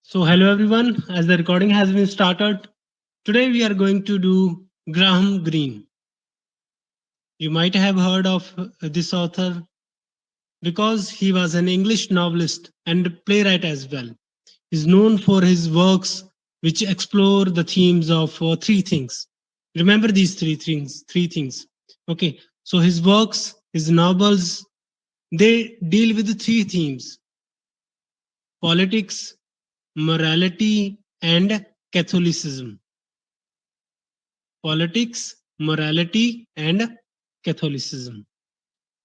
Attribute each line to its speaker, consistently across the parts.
Speaker 1: So, hello everyone. As the recording has been started, today we are going to do Graham Greene. You might have heard of this author because he was an English novelist and playwright as well. He's known for his works which explore the themes of three things. Remember these three things. Three things. Okay. So his works, his novels, they deal with the three themes: politics, morality, and Catholicism. Politics, morality, and Catholicism.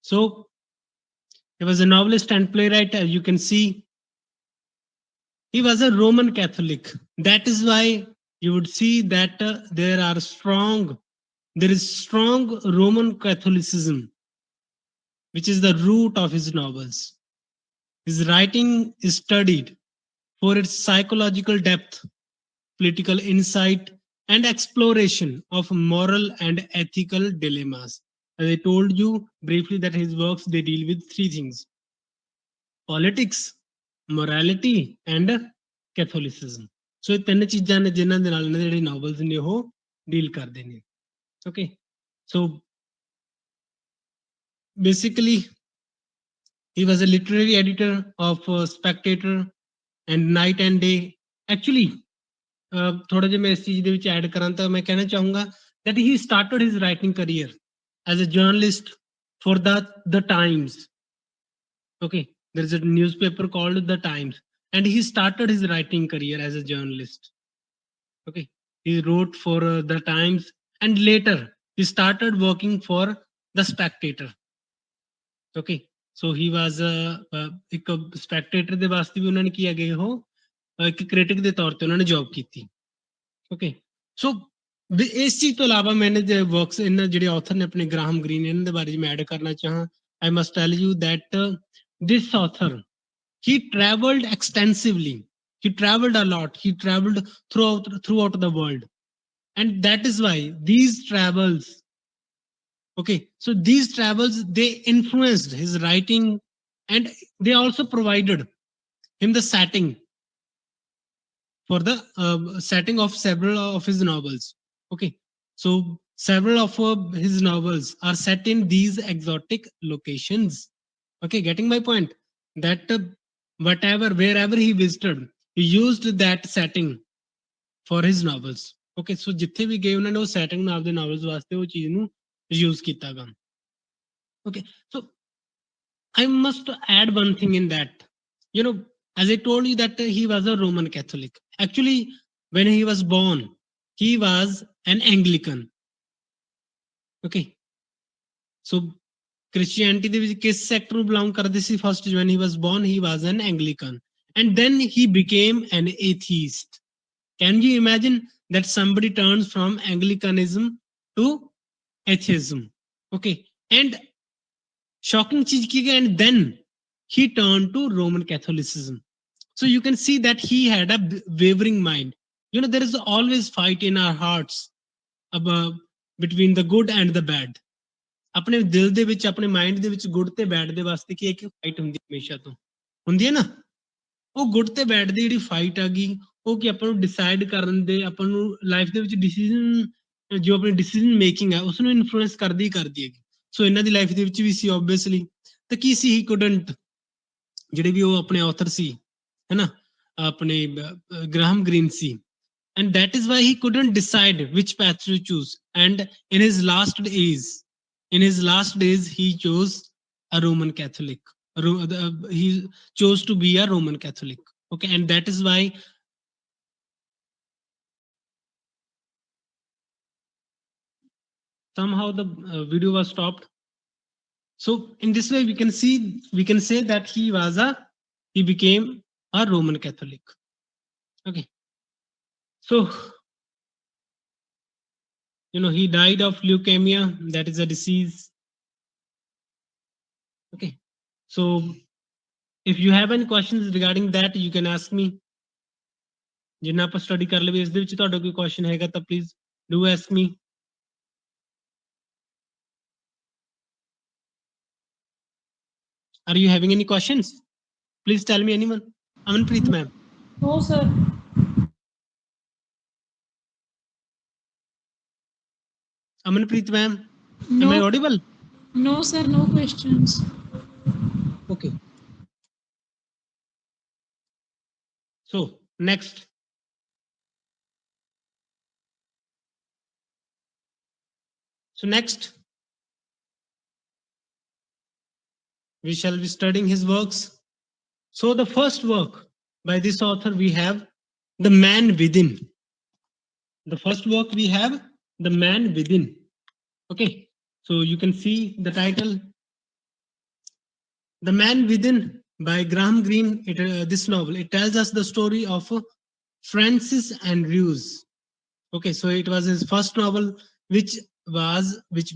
Speaker 1: So he was a novelist and playwright, as you can see. He was a Roman Catholic. That is why you would see that there is strong Roman Catholicism, which is the root of his novels. His writing is studied for its psychological depth, political insight, and exploration of moral and ethical dilemmas. As I told you briefly that his works they deal with three things: politics, morality, and Catholicism. So ਇਹ ਤਿੰਨ ਚੀਜ਼ਾਂ ਨੇ ਜਿਨ੍ਹਾਂ ਦੇ ਨਾਲ ਇਹਨਾਂ ਦੇ ਜਿਹੜੇ novels ਨੇ ਉਹ deal ਕਰਦੇ ਨੇ. Okay. So basically he was a literary editor of Spectator and Night and Day. Actually, ਥੋੜਾ ਜਿਹਾ ਮੈਂ ਇਸ ਚੀਜ਼ ਦੇ ਵਿੱਚ ਐਡ ਕਰਾਂ ਤਾਂ ਮੈਂ ਕਹਿਣਾ ਚਾਹੂੰਗਾ that he started his writing career as a journalist for the Times. Okay, there is a newspaper called the Times, and he started his writing career as a journalist. Okay, he wrote for the Times, and later he started working for the Spectator. Okay, so he was ਇੱਕ Spectator ਦੇ ਵਾਸਤੇ ਵੀ ਉਹਨਾਂ ਨੇ ਕੀ ਹੈਗੇ ਉਹ ਇੱਕ critic ਦੇ ਤੌਰ ਤੇ ਉਹਨਾਂ ਨੇ ਜੌਬ ਕੀਤੀ. ਓਕੇ ਸੋ ਇਸ ਚੀਜ਼ ਤੋਂ ਇਲਾਵਾ ਮੈंने जो वर्क्स ਇਹਨਾਂ ਜਿਹੜੇ ਆਥਰ ਨੇ ਆਪਣੇ ਗ੍ਰਾਹਮ ਗ੍ਰੀਨ ਇਹਨਾਂ ਦੇ ਬਾਰੇ ਮੈਂ ਐਡ ਕਰਨਾ ਚਾਹਾਂ I must tell you that this author he traveled extensively, he traveled a lot, he traveled throughout the world, and that is why these travels, okay, so these travels they influenced his writing, and they also provided him the setting for the setting of several of his novels. Okay, so several of his novels are set in these exotic locations. Okay, getting my point? That wherever he visited, he used that setting for his novels. Okay, so ਜਿੱਥੇ ਵੀ ਗਏ ਉਹਨਾਂ ਨੇ ਉਹ setting ਨਾਲ ਦੇ novels ਵਾਸਤੇ ਉਹ ਚੀਜ਼ ਨੂੰ use ਕੀਤਾ ਗਾ. Okay, so I must add one thing in that. You know, as I told you that he was a Roman Catholic. Actually, when he was born, he was an Anglican. Okay, so Christianity ਦੇ ਵਿੱਚ ਕਿਸ sector ਨੂੰ belong ਕਰਦੇ ਸੀ? First, when he was born, he was an Anglican, and then he became an atheist. Can you imagine that somebody turns from Anglicanism to atheism? Okay, and shocking चीज की गई, and then he turned to Roman Catholicism. So you can see that he had a wavering mind. You know, there is always fight in our hearts about between the good and the bad. ਆਪਣੇ ਦਿਲ ਦੇ ਵਿੱਚ ਆਪਣੇ mind ਦੇ ਵਿੱਚ good ਤੇ bed ਦੇ ਵਾਸਤੇ ਕੀ ਹੈ ਕਿ ਫਾਈਟ ਹੁੰਦੀ ਹਮੇਸ਼ਾ ਤੋਂ ਹੁੰਦੀ ਹੈ ਨਾ ਉਹ ਗੁੱਡ ਤੇ ਬੈਡ ਦੀ ਜਿਹੜੀ ਫਾਈਟ ਆ ਗਈ ਉਹ ਕੀ ਆਪਾਂ ਨੂੰ ਡਿਸਾਈਡ ਕਰਨ ਦੇ ਆਪਾਂ ਨੂੰ ਲਾਈਫ ਦੇ ਵਿੱਚ ਡਿਸੀਜਨ ਜੋ ਆਪਣੀ ਡਿਸੀਜਨ ਮੇਕਿੰਗ ਹੈ ਉਸ ਨੂੰ ਇਨਫਲੂਐਂਸ ਕਰਦੀ ਹੈਗੀ ਸੋ ਇਹਨਾਂ ਦੀ ਲਾਈਫ ਦੇ ਵਿੱਚ ਵੀ ਸੀ ਓਬਵੀਅਸਲੀ ਤਾਂ ਕੀ ਸੀ ਹੀ ਕੁਡਨਟ ਜਿਹੜੇ ਵੀ ਉਹ ਆਪਣੇ ਆਥਰ ਸੀ ਹੈਨਾ ਆਪਣੇ Graham green C and that is why he couldn't decide which path to choose, and in his last days he chose a Roman Catholic. He chose to be a Roman Catholic. Okay, and that is why somehow the video was stopped. So in this way we can say that he became a Roman Catholic. Okay, so you know he died of leukemia, that is a disease. Okay, so if you have any questions regarding that you can ask me. ਜਿੰਨਾ ਆਪਾਂ study ਕਰ ਲਵੇ ਇਸ ਦੇ ਵਿੱਚ ਤੁਹਾਡਾ ਕੋਈ question ਹੈਗਾ ਤਾਂ please do ask me. Are you having any questions? Please tell me anyone. Amanpreet ma'am.
Speaker 2: No, sir.
Speaker 1: Amanpreet ma'am, am I
Speaker 2: No,
Speaker 1: audible?
Speaker 2: no, sir. No questions.
Speaker 1: Okay. So next. So next, we shall be studying his works. So the first work by this author we have The Man Within. The first work we have The Man Within. Okay. So you can see the title The Man Within by Graham Greene. This novel, it tells us the story of Francis Andrews. Okay, so it was his first novel, which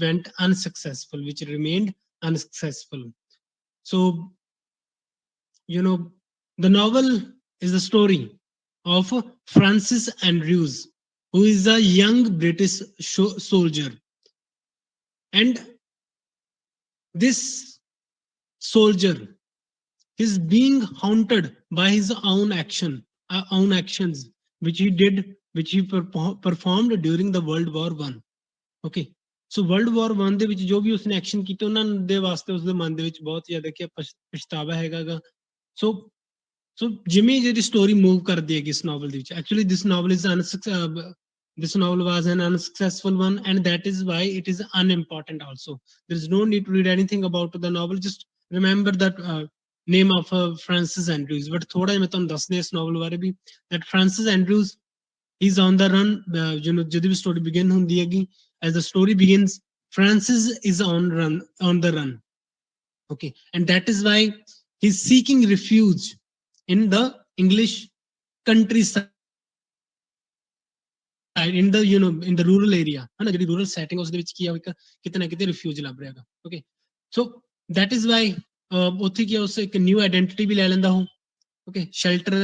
Speaker 1: went unsuccessful, which remained unsuccessful. So the novel is the story of Francis Andrews, who is a young British soldier, and this soldier is being haunted by his own actions, which he performed during the World War I. Okay so world war 1 ਦੇ ਵਿੱਚ ਜੋ ਵੀ ਉਸਨੇ action ਕੀਤੇ ਉਹਨਾਂ ਦੇ ਵਾਸਤੇ ਉਸਦੇ ਮਨ ਦੇ ਵਿੱਚ ਬਹੁਤ ਜ਼ਿਆਦਾ ਕਿ ਪਛਤਾਵਾ ਹੈਗਾਗਾ ਸੋ ਸੋ ਜਿਵੇਂ ਜਿਹੜੀ ਸਟੋਰੀ ਮੂਵ ਕਰਦੀ ਹੈਗੀ ਇਸ ਨਾਵਲ ਦੇ ਵਿੱਚ actually this novel was an unsuccessful one, and that is why it is unimportant also. There is no need to read anything about the novel. Just remember that name of Francis Andrews. But ਥੋੜਾ ਜਿਹਾ ਮੈਂ ਤੁਹਾਨੂੰ ਦੱਸਦੇ ਇਸ novel ਬਾਰੇ ਵੀ that Francis Andrews he's on the run. ਜਦੋਂ ਵੀ story begin ਹੁੰਦੀ ਹੈਗੀ, as the story begins, Francis is on the run. Okay, and that is why he's seeking refuge in the English countryside, in the in the rural area, है ना, ਜਿਹੜੀ rural setting ਉਸ ਦੇ ਵਿੱਚ ਕੀ ਆ ਕਿਤੇ ਨਾ ਕਿਤੇ refuge ਲੱਭ ਰਿਹਾ ਹੈਗਾ. Okay, so that is why ਉੱਥੇ ਕੀ ਆ ਉਸ ਇੱਕ new identity ਵੀ ਲੈ ਲੈਂਦਾ ਉਹ. ਓਕੇ ਸ਼ੈਲਟਰ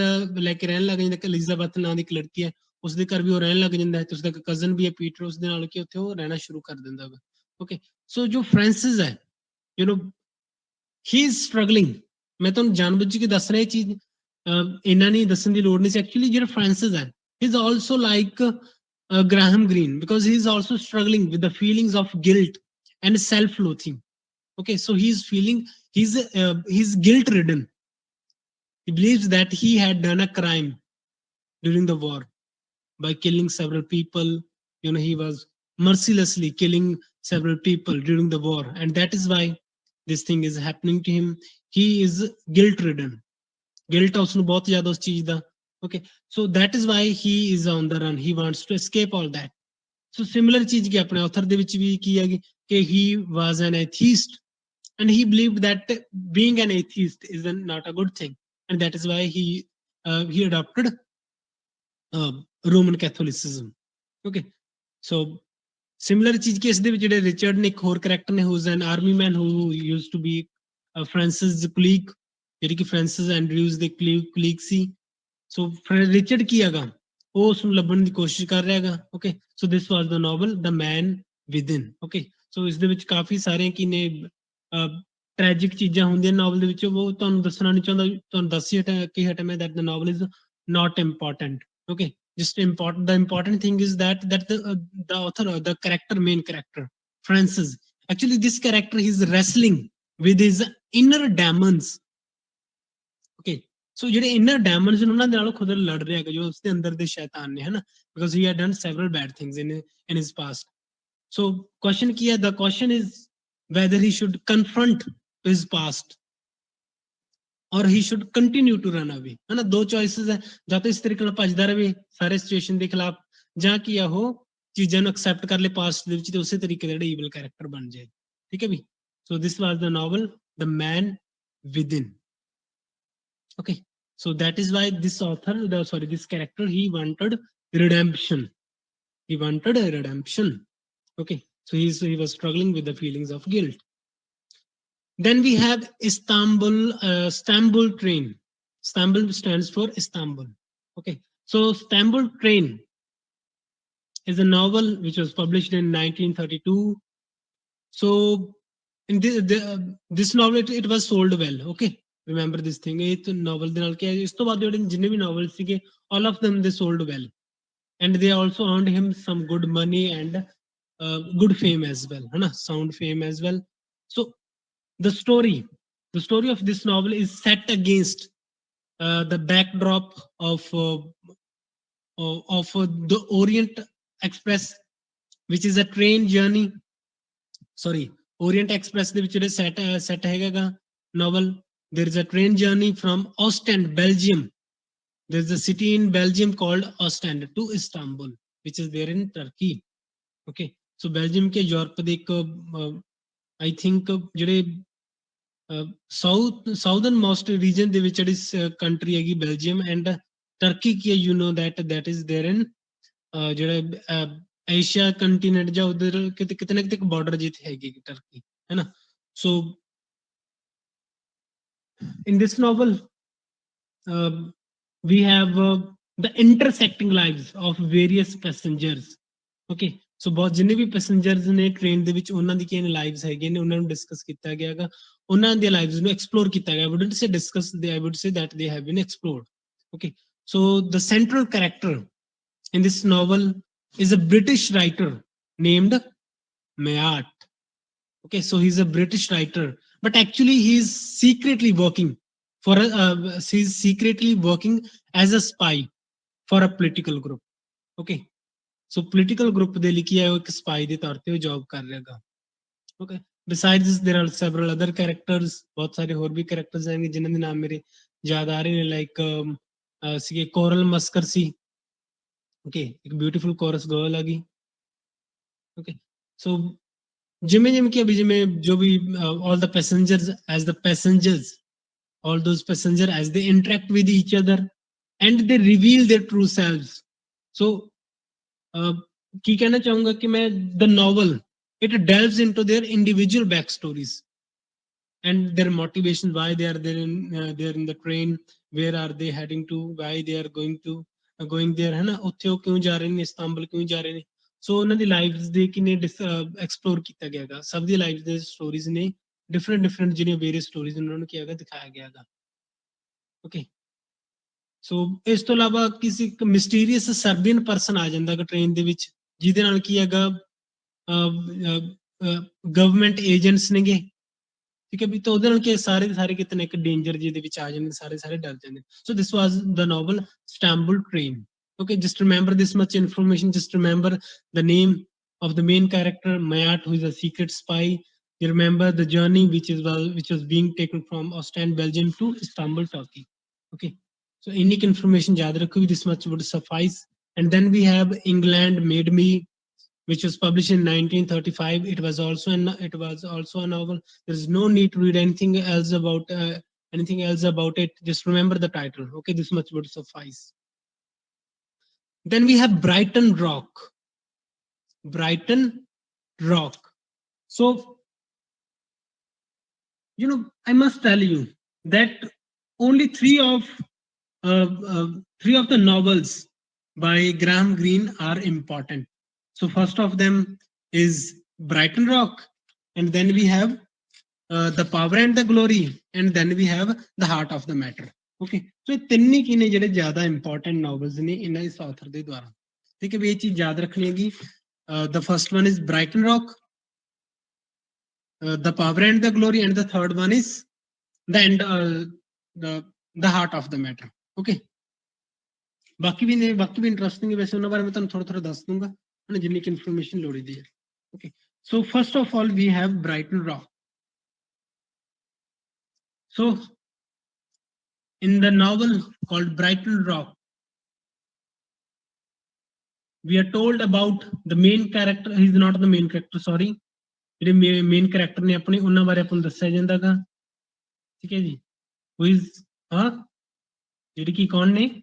Speaker 1: ਲੈ ਕੇ ਰਹਿਣ ਲੱਗ ਜਾਂਦਾ ਕਿ ਐਲਿਜ਼ਾਬeth ਨਾਂ ਦੀ ਇੱਕ ਲੜਕੀ ਹੈ ਉਸਦੇ ਘਰ ਵੀ ਉਹ ਰਹਿਣ ਲੱਗ ਜਾਂਦਾ ਹੈ ਤੇ ਉਸਦਾ ਇੱਕ ਕਜ਼ਨ ਵੀ ਹੈ ਪੀਟਰ ਉਸਦੇ ਨਾਲ ਕਿ ਉੱਥੇ ਉਹ ਰਹਿਣਾ ਸ਼ੁਰੂ ਕਰ ਦਿੰਦਾ ਵਾ. ਓਕੇ ਸੋ ਜੋ ਫ੍ਰਾਂਸਿਸ ਹੈ ਯੂ نو ਹੀ ਇਜ਼ ਸਟਰਗਲਿੰਗ. ਮੈਂ ਤੁਹਾਨੂੰ ਜਾਣਬੁੱਝ ਕੇ ਦੱਸ ਰਿਹਾ ਇਹ ਚੀਜ਼ ਇਹਨਾਂ ਨਹੀਂ ਦੱਸਣ ਦੀ ਲੋੜ ਨਹੀਂ ਸੀ. ਐਕਚੁਅਲੀ ਜਿਹੜਾ ਫ੍ਰਾਂਸਿਸ ਹੈ ਹੀ is also like Graham Greene because he is also struggling with the feelings of guilt and self-loathing. Okay, so he's guilt ridden. He believes that he had done a crime during the war by killing several people. He was mercilessly killing several people during the war, and that is why this thing is happening to him. He is guilt ridden. Guilt ਉਸਨੂੰ ਬਹੁਤ ਜ਼ਿਆਦਾ ਉਸ ਚੀਜ਼ ਦਾ. Okay, so that is why he is on the run. He wants to escape all that. So similar ਚੀਜ਼ ਕੀ ਆਪਣੇ author ਦੇ ਵਿੱਚ ਵੀ ਕੀ ਹੈਗੀ ਕਿ he was an atheist and he believed that being an atheist is not a good thing, and that is why he adopted Roman Catholicism. Okay, so similar ਚੀਜ਼ ਕਿ ਇਸ ਦੇ ਵਿੱਚ ਜਿਹੜੇ ਰਿਚਰਡ ਨੇ ਇੱਕ ਹੋਰ ਕਰੈਕਟਰ ਨੇ who is an army man who used to be Francis colleague, ਜਿਹੜੀ ਕਿ ਫ੍ਰਾਂਸਿਸ ਐਂਡਰਿਊਜ਼ ਦੇ colleague ਸੀ. ਸੋ ਰਿਚਰਡ ਕੀ ਹੈਗਾ ਉਹ ਉਸ ਨੂੰ ਲੱਭਣ ਦੀ ਕੋਸ਼ਿਸ਼ ਕਰ ਰਿਹਾ ਹੈਗਾ. Okay so this was the novel the man within. Okay so ਇਸ ਦੇ ਵਿੱਚ ਕਾਫੀ ਸਾਰੇ ਕੀ ਨੇ ਟ੍ਰੈਜਿਕ ਚੀਜ਼ਾਂ ਹੁੰਦੀਆਂ ਨਾਵਲ ਦੇ ਵਿੱਚ ਉਹ ਤੁਹਾਨੂੰ ਦੱਸਣਾ ਨਹੀਂ ਚਾਹੁੰਦਾ. ਤੁਹਾਨੂੰ ਦੱਸ ਹੀ ਕਿ ਹਟਾ ਮੈਂ that the novel is not important. Okay, just important, the important thing is that the author or the character, main character Francis, actually this character is wrestling with his inner demons. Okay, so ਜਿਹੜੇ inner demons ਨੇ ਉਹਨਾਂ ਦੇ ਨਾਲ ਖੁਦ ਲੜ ਰਿਹਾ ਹੈਗਾ ਜੋ ਉਸਦੇ ਅੰਦਰ ਦੇ ਸ਼ੈਤਾਨ ਨੇ, ਹੈ ਨਾ, because he had done several bad things in his past. So question ਕੀ ਹੈ, the question is whether he should confront his past or he should continue to run away. है ना, दो choices है, ਜਾਂ ਤਾਂ ਇਸ ਤਰੀਕੇ ਨਾਲ ਭੱਜਦਾ ਰਹੇ ਸਾਰੇ ਸਿਚੁਏਸ਼ਨ ਦੇ ਖਿਲਾਫ, ਜਾਂ ਕੀ ਆ ਉਹ ਚੀਜ਼ਾਂ ਨੂੰ ਐਕਸੈਪਟ ਕਰ ਲੇ ਪਾਸਟ ਦੇ ਵਿੱਚ ਤੇ ਉਸੇ ਤਰੀਕੇ ਦਾ ਜਿਹੜਾ ਈਵਲ ਕੈਰੈਕਟਰ ਬਣ ਜਾਏ. ਠੀਕ ਹੈ ਵੀ. So this was the novel the man within. Okay, so that is why this author, this character, he wanted redemption. He wanted a redemption. Okay, so he was struggling with the feelings of guilt. Then we have Istanbul Train. Istanbul stands for Istanbul. Okay, so Istanbul Train is a novel which was published in 1932. So in this novel, it was sold well. Okay, remember this thing. ਇਹ novel ਦੇ ਨਾਲ ਕੀ ਹੈ, ਇਸ ਤੋਂ ਬਾਅਦ ਜਿਹੜੇ ਜਿੰਨੇ ਵੀ novel ਸੀਗੇ, all of them they sold well, and they also earned him some good money and good fame as well, है ना, sound fame as well. So the story the story of this novel is set against the backdrop of the Orient Express, which is a train journey. Sorry, Orient Express ਦੇ ਵਿੱਚ ਜਿਹੜੇ set ਹੈਗਾ novel. There is a train journey from Ostend, Belgium. There is a city in Belgium called Ostend to Istanbul, which is there in Turkey. Okay, so Belgium के Europe ਦੇ ਇੱਕ I think ਜਿਹੜੇ southern most region ਦੇ ਵਿੱਚ ਜਿਹੜੀ country ਹੈਗੀ Belgium and Turkey Ki you know that is there in ਜਿਹੜਾ Asia continent ਜਾਂ ਉਧਰ ਕਿਤੇ ਕਿਤੇ ਨਾ ਕਿਤੇ ਇੱਕ ਬਾਰਡਰ ਜਿੱਥੇ ਹੈਗੀ ਟਰਕੀ, ਹੈ ਨਾ. ਸੋ in this novel we have the intersecting lives of various passengers. Okay, ਸੋ ਬਹੁਤ ਜਿੰਨੇ ਵੀ ਪੈਸੇਂਜਰਸ ਨੇ ਟ੍ਰੇਨ ਦੇ ਵਿੱਚ, ਉਹਨਾਂ ਦੀ ਕੀ ਲਾਈਵਸ ਹੈਗੇ ਨੇ, ਉਹਨਾਂ ਨੂੰ ਡਿਸਕਸ ਕੀਤਾ ਗਿਆ ਹੈਗਾ, ਉਹਨਾਂ ਦੀਆਂ ਲਾਈਵਸ ਨੂੰ ਐਕਸਪਲੋਰ ਕੀਤਾ ਗਿਆ. I wouldn't say discuss, I would say that they have been explored. Okay, so the central character in this novel is a British writer named Mayat. Okay, so he's a British writer, but actually he's secretly working he's secretly working as a spy for a political group. Okay, so political group ਦੇ ਲਈ ਕੀ ਹੈ, ਉਹ ਇੱਕ spy ਦੇ ਤੌਰ ਤੇ ਉਹ job ਕਰ ਰਿਹਾ ਹੈਗਾ. Okay, besides this there are several other characters. ਬਹੁਤ ਸਾਰੇ ਹੋਰ ਵੀ characters ਹੈਗੇ ਜਿਨ੍ਹਾਂ ਦੇ ਨਾਮ ਮੇਰੇ ਯਾਦ ਆ ਰਹੇ ਨੇ, like ਸੀਗੇ ਕੋਰਲ ਮਸਕਰ ਸੀ. Okay, ਇੱਕ ਬਿਊਟੀਫੁਲ ਕੋਰਸ ਗਰਲ ਹੈਗੀ. Okay, so ਜਿਵੇਂ ਜਿਵੇਂ ਕਿ ਅਭੀ ਜਿਵੇਂ ਜੋ ਵੀ all the passengers as the passengers, all those passengers as they interact with each other and they reveal their true selves. So ਕੀ ਕਹਿਣਾ ਚਾਹੂੰਗਾ ਕਿ ਮੈਂ the novel it delves into their individual backstories and their motivation, why they are there they're in the train, where are they heading to, why they are going there, है ना, ਉੱਥੇ ਉਹ ਕਿਉਂ ਜਾ ਰਹੇ ਨੇ, ਇਸਤਾਂਬੁਲ ਕਿਉਂ ਜਾ ਰਹੇ ਨੇ. ਸੋ ਉਹਨਾਂ ਦੀ ਲਾਈਵਸ ਦੇ ਕਿਨੇ ਐਕਸਪਲੋਰ ਕੀਤਾ ਗਿਆ ਹੈਗਾ, ਸਭ ਦੀ ਲਾਈਫ ਦੇ ਸਟੋਰੀਜ਼ ਨੇ, ਡਿਫਰੈਂਟ ਜਿਹੜੀਆਂ ਵੇਰੀਅਸ ਸਟੋਰੀਜ਼ ਉਹਨਾਂ ਨੂੰ ਕੀ ਹੈਗਾ ਦਿਖਾਇਆ ਗਿਆ ਹੈਗਾ. ਓਕੇ, ਸੋ ਇਸ ਤੋਂ ਇਲਾਵਾ ਕਿਸੇ ਇੱਕ ਮਿਸਟੀਰੀਅਸ ਸਰਬੀਅਨ ਪਰਸਨ ਆ ਜਾਂਦਾ ਹੈਗਾ ਟ੍ਰੇਨ ਦੇ ਵਿੱਚ, ਜਿਹਦੇ ਨਾਲ ਕੀ ਹੈਗਾ ਗਵਰਨਮੈਂਟ ਏਜੰਟਸ ਨੇਗੇ, ਠੀਕ ਹੈ ਵੀ, ਤਾਂ ਉਹਦੇ ਨਾਲ ਕੀ ਸਾਰੇ ਦੇ ਸਾਰੇ ਕਿਤੇ ਨਾ ਇੱਕ ਡੇਂਜਰ ਜਿਹਦੇ ਵਿੱਚ ਆ ਜਾਂਦੇ, ਸਾਰੇ ਡਰ ਜਾਂਦੇ. So this was the novel Stamboul train. Okay, just remember this much information. Just remember the name of the main character Mayat, who is a secret spy. You remember the journey which was being taken from Ostend, Belgium to Istanbul, Turkey. Okay, so unique information yaad rakho, this much would suffice. And then we have England Made Me, which was published in 1935. It was also a novel. There's no need to read anything else about it. Just remember the title. Okay, this much would suffice. Then we have Brighton Rock. Brighton Rock. So, I must tell you that only three of the novels by Graham Greene are important. So, first of them is Brighton Rock, and then we have The Power and the Glory, and then we have The Heart of the Matter. Okay, so ਇਹ ਤਿੰਨ ਹੀ ਕੀ ਨੇ ਜਿਹੜੇ ਜ਼ਿਆਦਾ important novels ਨੇ ਇਹਨਾਂ ਇਸ author ਦੇ ਦੁਆਰਾ. ਠੀਕ ਹੈ ਵੀ ਇਹ ਚੀਜ਼ ਯਾਦ ਰੱਖਣੀ ਹੈਗੀ. The first one is Brighton Rock, The Power and the Glory, and the third one is the Heart of the Matter. Okay, ਬਾਕੀ ਵੀ ਨੇ, ਬਾਕੀ ਵੀ ਇੰਟਰਸਟਿੰਗ ਹੈ, ਵੈਸੇ ਉਹਨਾਂ ਬਾਰੇ ਮੈਂ ਤੁਹਾਨੂੰ ਥੋੜਾ ਦੱਸ ਦੂੰਗਾ ਜਿੰਨੀ ਕਿ ਇਨਫੋਰਮੇਸ਼ਨ ਲੋੜੀਦੀ ਹੈ. Okay, so first of all we have Brighton Rock. So in the novel called Brighton Rock, we are told about the main character. He's not the main character, sorry. ਜਿਹੜੇ ਮੇਨ ਕਰੈਕਟਰ ਨੇ ਆਪਣੇ, ਉਹਨਾਂ ਬਾਰੇ ਆਪਾਂ ਨੂੰ ਦੱਸਿਆ ਜਾਂਦਾ ਗਾ. ਠੀਕ ਹੈ ਜੀ, who is ਹਾਂ ਜਿਹੜੇ ਕੀ ਕੌਣ ਨੇ.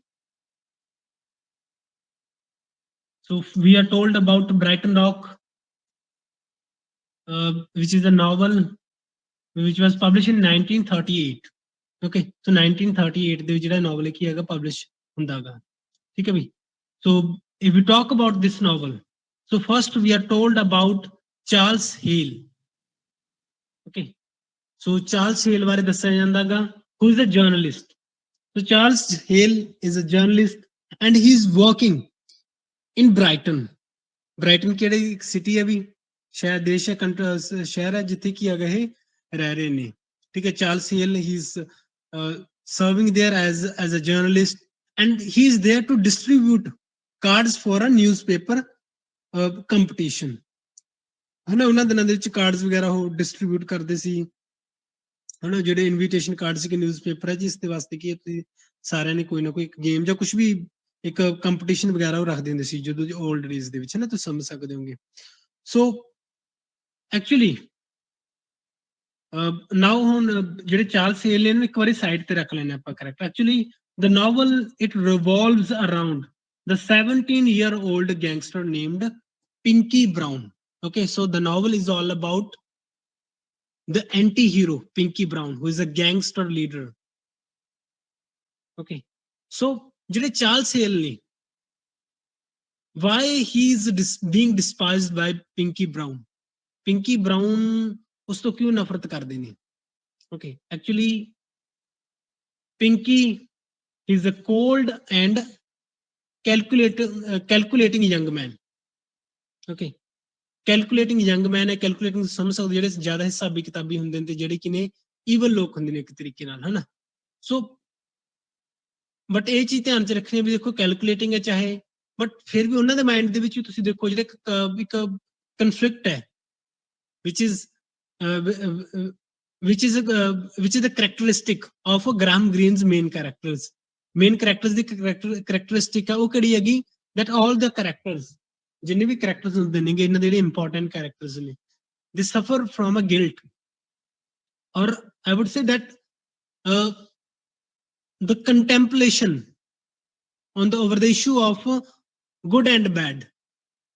Speaker 1: So we are told about Brighton Rock, which is a novel which was published in 1938. Okay, so 1938 ਦੇ ਵਿੱਚ ਜਿਹੜਾ novel ਹੈ ਕੀ ਹੈਗਾ publish ਹੁੰਦਾ ਗਾ. ਠੀਕ ਹੈ ਵੀ. So if we talk about this novel, so first we are told about Charles Hale. Okay, so Charles Hale ਬਾਰੇ ਦੱਸਿਆ ਜਾਂਦਾ ਗਾ. who is a journalist. So Charles Hale is a journalist and he's working in Brighton. Brighten ਕਿਹੜੀ city ਹੈ ਵੀ ਸ਼ਹਿਰ ਦੇਸ਼ ਹੈ ਸ਼ਹਿਰ ਹੈ ਜਿੱਥੇ ਕੀ ਹੈਗਾ ਇਹ ਰਹਿ ਰਹੇ ਨੇ ਠੀਕ ਹੈ Charles Hale he is serving there as a journalist and he is there to distribute cards for a newspaper competition ਹਨਾ ਉਹਨਾਂ ਦਿਨਾਂ ਦੇ ਵਿੱਚ ਕਾਰਡਸ ਵਗੈਰਾ ਉਹ ਡਿਸਟ੍ਰੀਬਿਊਟ ਕਰਦੇ ਸੀ ਹਨਾ ਜਿਹੜੇ ਇਨਵੀਟੇਸ਼ਨ ਕਾਰਡ ਸੀ ਕਿ ਨਿਊਜ਼ਪੇਪਰ ਹੈ ਜੀ ਇਸ ਦੇ ਵਾਸਤੇ ਕੀ ਤੁਸੀਂ ਸਾਰਿਆਂ ਨੇ ਕੋਈ ਨਾ ਕੋਈ ਗੇਮ ਜਾਂ ਕੁਝ ਵੀ ਇੱਕ ਕੰਪੀਟੀਸ਼ਨ ਵਗੈਰਾ ਉਹ ਰੱਖਦੇ ਹੁੰਦੇ ਸੀ ਜਦੋਂ 올ਡ ਡੇਜ਼ ਦੇ ਵਿੱਚ ਹੈ ਨਾ ਤੁਸੀਂ ਸਮਝ ਸਕਦੇ ਹੋਗੇ ਸੋ ਐਕਚੁਅਲੀ ਨਾਓ ਹੁਣ ਜਿਹੜੇ ਚਾਰਲਸ ਹੇਲ ਨੇ ਇਹਨੂੰ ਇੱਕ ਵਾਰੀ ਸਾਈਡ ਤੇ ਰੱਖ ਲੈਣੇ ਆਪਾਂ correct actually the novel it revolves around the 17-year-old gangster named Pinky Brown. Okay, so the novel is all about the anti-hero Pinky Brown, who is a gangster leader. Okay, so ਜਿਹੜੇ Charles Hale ਨੇ why he is being despised by Pinky Brown. Pinky Brown ਉਸ ਤੋਂ ਕਿਉਂ ਨਫ਼ਰਤ ਕਰਦੇ ਨੇ okay actually Pinky is a cold and calculating young man. Okay, calculating young man ਹੈ calculating ਸਮਝ ਸਕਦੇ ਜਿਹੜੇ ਜ਼ਿਆਦਾ ਹਿਸਾਬੀ ਕਿਤਾਬੀ ਹੁੰਦੇ ਨੇ ਤੇ ਜਿਹੜੇ ਕਿ ਨੇ ਈਵਲ ਲੋਕ ਹੁੰਦੇ ਨੇ ਇੱਕ ਤਰੀਕੇ ਨਾਲ ਹਨਾ ਸੋ ਬਟ ਇਹ ਚੀਜ਼ ਧਿਆਨ ਚ ਰੱਖਣੀ ਵੀ ਦੇਖੋ ਕੈਲਕੂਲੇਟਿੰਗ ਹੈ ਚਾਹੇ ਬਟ ਫਿਰ ਵੀ ਉਹਨਾਂ ਦੇ ਮਾਈਂਡ ਦੇ ਵਿੱਚ ਵੀ ਤੁਸੀਂ ਦੇਖੋ ਜਿਹੜੇ ਇੱਕ ਕਨਫਲਿਕਟ ਹੈ which is which is the characteristic of Graham Greene's main characters the characteristic ਹੈ ਉਹ ਕਿਹੜੀ ਹੈਗੀ that all the characters ਜਿੰਨੇ ਵੀ characters ਹੁੰਦੇ ਨੇਗੇ ਇਹਨਾਂ ਦੇ ਜਿਹੜੇ important characters ਨੇ they suffer from a guilt or I would say that the contemplation on the over the issue of good and bad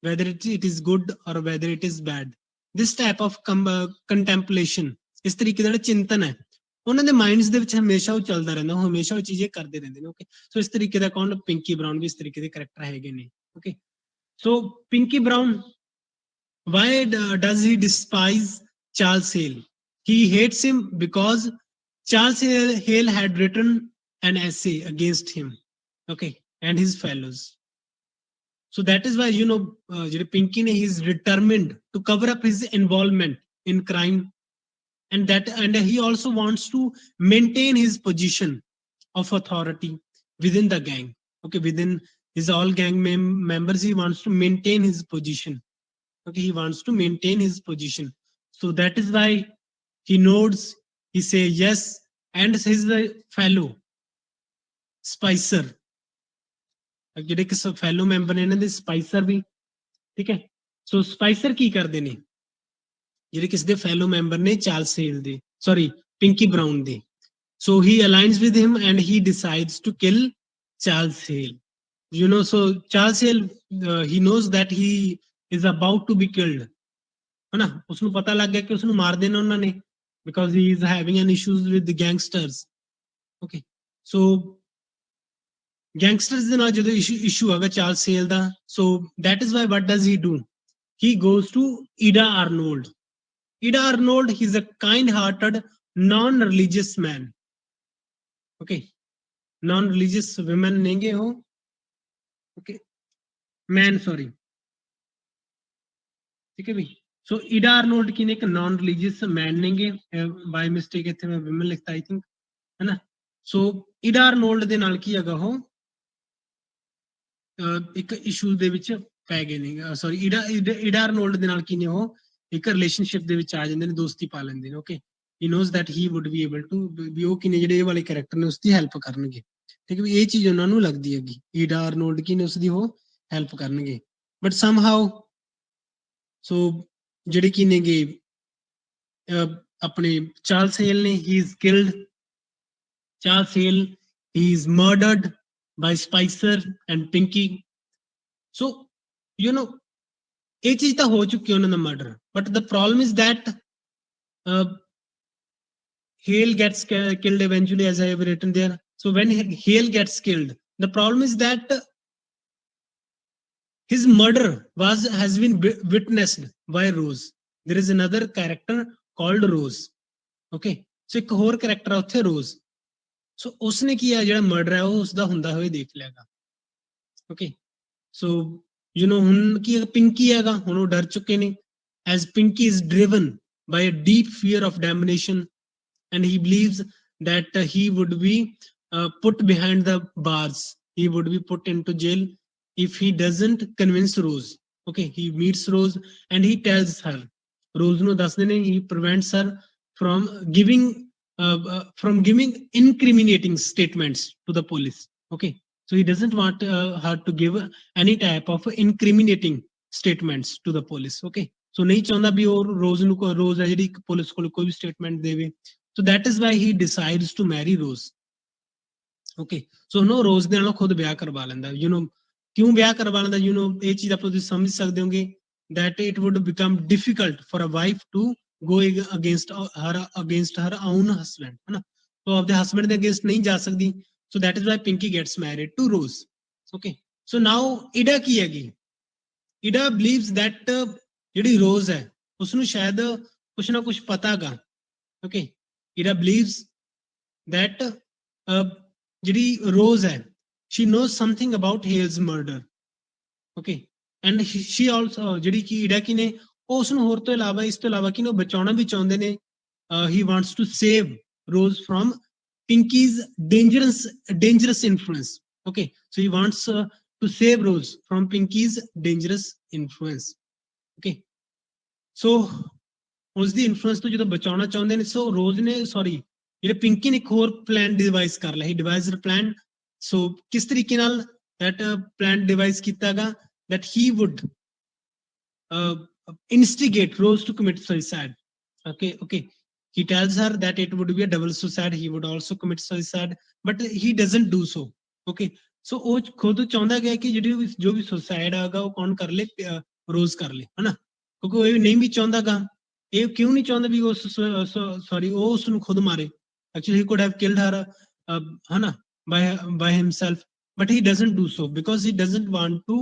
Speaker 1: whether it is good or whether it is bad this type of contemplation ਇਸ ਤਰੀਕੇ ਦਾ ਜਿਹੜਾ ਚਿੰਤਨ ਹੈ ਉਹਨਾਂ ਦੇ minds ਦੇ ਵਿੱਚ ਹਮੇਸ਼ਾ ਉਹ ਚੱਲਦਾ ਰਹਿੰਦਾ ਉਹ ਹਮੇਸ਼ਾ ਉਹ ਚੀਜ਼ਾਂ ਕਰਦੇ ਰਹਿੰਦੇ ਨੇ ਓਕੇ ਸੋ ਇਸ ਤਰੀਕੇ ਦਾ ਕੌਣ ਪਿੰਕੀ ਬਰਾਊਨ ਵੀ ਇਸ ਤਰੀਕੇ ਦੇ ਕਰੈਕਟਰ ਹੈਗੇ ਨੇ okay so Pinkie Brown why does he despise Charles Hale? He hates him because Charles Hale had written an essay against him, okay, and his fellows. So that is why Pinky he is determined to cover up his involvement in crime, and he also wants to maintain his position of authority within the gang. Okay, within his all gang members, he wants to maintain his position. Okay, he wants to maintain his position. So that is why he nods, he say yes, and his fellow Spicer. ਜਿਹੜੇ ਕਿ ਫੈਲੋ member ਨੇ ਇਹਨਾਂ ਦੇ ਸਪਾਈਸਰ ਵੀ ਠੀਕ ਹੈ ਸੋ ਸਪਾਈਸਰ ਕੀ ਕਰਦੇ ਨੇ ਜਿਹੜੇ ਕਿਸ ਦੇ ਫੈਲੋ ਮੈਂਬਰ ਨੇ ਚਾਰਲਸ ਹੇਲ ਦੇ ਸੌਰੀ ਪਿੰਕੀ ਬਰਾਊਨ ਦੇ so he aligns with him and he decides to kill Charles Hale. So Charles Hale he knows that he is about to be killed है ना उसਨੂੰ पता लग गया कि उसਨੂੰ मार देना ਉਹਨਾਂ ਨੇ because he is having an issues with the gangsters. Okay, so gangsters ਦੇ ਨਾਲ ਜਦੋਂ issue ਹੈਗਾ ਚਾਰਲਸ ਹੇਲ ਦਾ so that is why what does he do he goes to Ida Arnold. Ida Arnold, he's a kind-hearted, non-religious man. Okay, non-religious women nenge ho. Okay, man, sorry. ठीक है भी so Ida Arnold की ने एक non-religious man नेंगे by mistake ਇੱਥੇ ਮੈਂ women ਲਿਖਤਾ I think है ना so Ida Arnold ਦੇ ਨਾਲ ਕੀ ਹੈਗਾ ਉਹ ਇੱਕ ਇਸ਼ੂ ਦੇ ਵਿੱਚ ਪੈ ਗਏ ਨੇ ਸੌਰੀ Ida Arnold ਦੇ ਨਾਲ ਕੀ ਨੇ ਉਹ ਇੱਕ ਰਿਲੇਸ਼ਨਸ਼ਿਪ ਦੇ ਵਿੱਚ ਆ ਜਾਂਦੇ ਨੇ ਦੋਸਤੀ ਪਾ ਲੈਂਦੇ ਨੇ okay he knows that he would be able to ਵੀ ਉਹ ਕਿਨੇ ਜਿਹੜੇ ਇਹ ਵਾਲੇ ਕੈਰੈਕਟਰ ਨੇ ਉਸ ਦੀ ਹੈਲਪ ਕਰਨਗੇ ਠੀਕ ਹੈ ਵੀ ਇਹ ਚੀਜ਼ ਉਹਨਾਂ ਨੂੰ ਲੱਗਦੀ ਹੈਗੀ Ida Arnold ਕੀ ਨੇ ਉਸ ਦੀ ਉਹ ਹੈਲਪ ਕਰਨਗੇ ਬਟ somehow ਸੋ ਜਿਹੜੇ ਕੀ ਨੇਗੇ ਆਪਣੇ ਚਾਰਲਸ ਹੇਲ ਨੇ he is killed Charles Hale he is murdered by Spicer and Pinkie so ਇਹ ਚੀਜ਼ ਤਾਂ ਹੋ ਚੁੱਕੀ ਉਹਨਾਂ ਦਾ murder but the problem is that Hale gets killed eventually as I have written there so when Hale gets killed the problem is that his murder has been witnessed by Rose. There is another character called Rose. Okay, so एक और character है Rose. ਸੋ ਉਸਨੇ ਕੀ ਹੈ ਜਿਹੜਾ murder ਹੈ ਉਹ ਉਸਦਾ ਹੁੰਦਾ ਹੋਏ ਦੇਖ ਲਿਆਗਾ। ਓਕੇ ਸੋ ਹੁਣ ਕੀ ਪਿੰਕੀ ਹੈਗਾ, ਹੁਣ ਉਹ ਡਰ ਚੁੱਕੇ ਨੇ, as Pinky is driven by a deep fear of damnation, and he believes that he would be put behind the bars. He would be put into jail if he doesn't convince Rose. Okay, he meets Rose and he tells her. Rose ਨੂੰ ਦੱਸਦੇ ਨੇ, he prevents her from giving incriminating statements to the police. Okay, so he doesn't want her to give any type of incriminating statements to the police. Okay, so ਨਹੀਂ ਚਾਹੁੰਦਾ ਵੀ ਉਹ ਰੋਜ਼ ਹੈ ਜਿਹੜੀ police ਕੋਲ ਕੋਈ ਵੀ ਸਟੇਟਮੈਂਟ ਦੇਵੇ। so that is why he decides to marry Rose. okay so ਰੋਜ਼ ਦੇ ਨਾਲ ਖੁਦ ਵਿਆਹ ਕਰਵਾ ਲੈਂਦਾ। ਕਿਉਂ ਵਿਆਹ ਕਰਵਾ ਲੈਂਦਾ? ਇਹ ਚੀਜ਼ ਆਪਾਂ ਤੁਸੀਂ ਸਮਝ ਸਕਦੇ ਹੋਗੇ that it would become difficult for a wife to go against her own husband, ਹੈ ਨਾ। तो ਆਪਦੇ husband ਦੇ against ਨਹੀਂ ਜਾ ਸਕਦੀ। so that is why Pinky gets married to Rose. okay so now Ida ਕੀ ਹੈਗੀ? Ida believes that ਜਿਹੜੀ Rose ਹੈ ਉਸਨੂੰ ਸ਼ਾਇਦ ਕੁਛ ਨਾ ਕੁਛ ਪਤਾ ਗਾ। okay Ida believes that ਜਿਹੜੀ Rose ਹੈ she knows something about Hale's murder. okay and she also ਜਿਹੜੀ ਕਿ Ida ਕੀ ਨੇ ਉਹ ਉਸਨੂੰ ਹੋਰ ਤੋਂ ਇਲਾਵਾ ਇਸ ਤੋਂ ਇਲਾਵਾ ਕਿ ਉਹ ਬਚਾਉਣਾ ਵੀ ਚਾਹੁੰਦੇ ਨੇ। he wants to save Rose from Pinky's dangerous influence. okay so he wants to save Rose from Pinky's dangerous influence. okay so ਉਸਦੀ ਇਨਫਲੂਐਂਸ ਤੋਂ ਜਦੋਂ ਬਚਾਉਣਾ ਚਾਹੁੰਦੇ ਨੇ ਸੋ ਰੋਜ਼ ਨੇ ਜਿਹੜੇ ਪਿੰਕੀ ਨੇ ਇੱਕ ਹੋਰ ਪਲਾਨ ਡਿਵਾਈਸ ਕਰ ਲਿਆ। ਹੀ ਡਿਵਾਈਸਡ ਪਲਾਨ। ਸੋ ਕਿਸ ਤਰੀਕੇ ਨਾਲ that plan device ਕੀਤਾਗਾ that he would instigate Rose to commit suicide. okay he tells her that it would be a double suicide, he would also commit suicide, but he doesn't do so. okay so ਉਹ ਖੁਦ ਚਾਹੁੰਦਾ ਗਿਆ ਕਿ ਜਿਹੜੀ ਜੋ ਵੀ suicide ਆਗਾ ਉਹ ਕੌਣ ਕਰ ਲੇ? ਰੋਜ਼ ਕਰ ਲੇ, ਹਨਾ। ਕਿਉਂਕਿ ਉਹ ਇਹ ਨਹੀਂ ਵੀ ਚਾਹੁੰਦਾਗਾ। ਇਹ ਕਿਉਂ ਨਹੀਂ ਚਾਹੁੰਦਾ ਵੀ ਉਹ ਉਸ ਨੂੰ ਖੁਦ ਮਾਰੇ? actually he could have killed her hana by himself, but he doesn't do so because he doesn't want to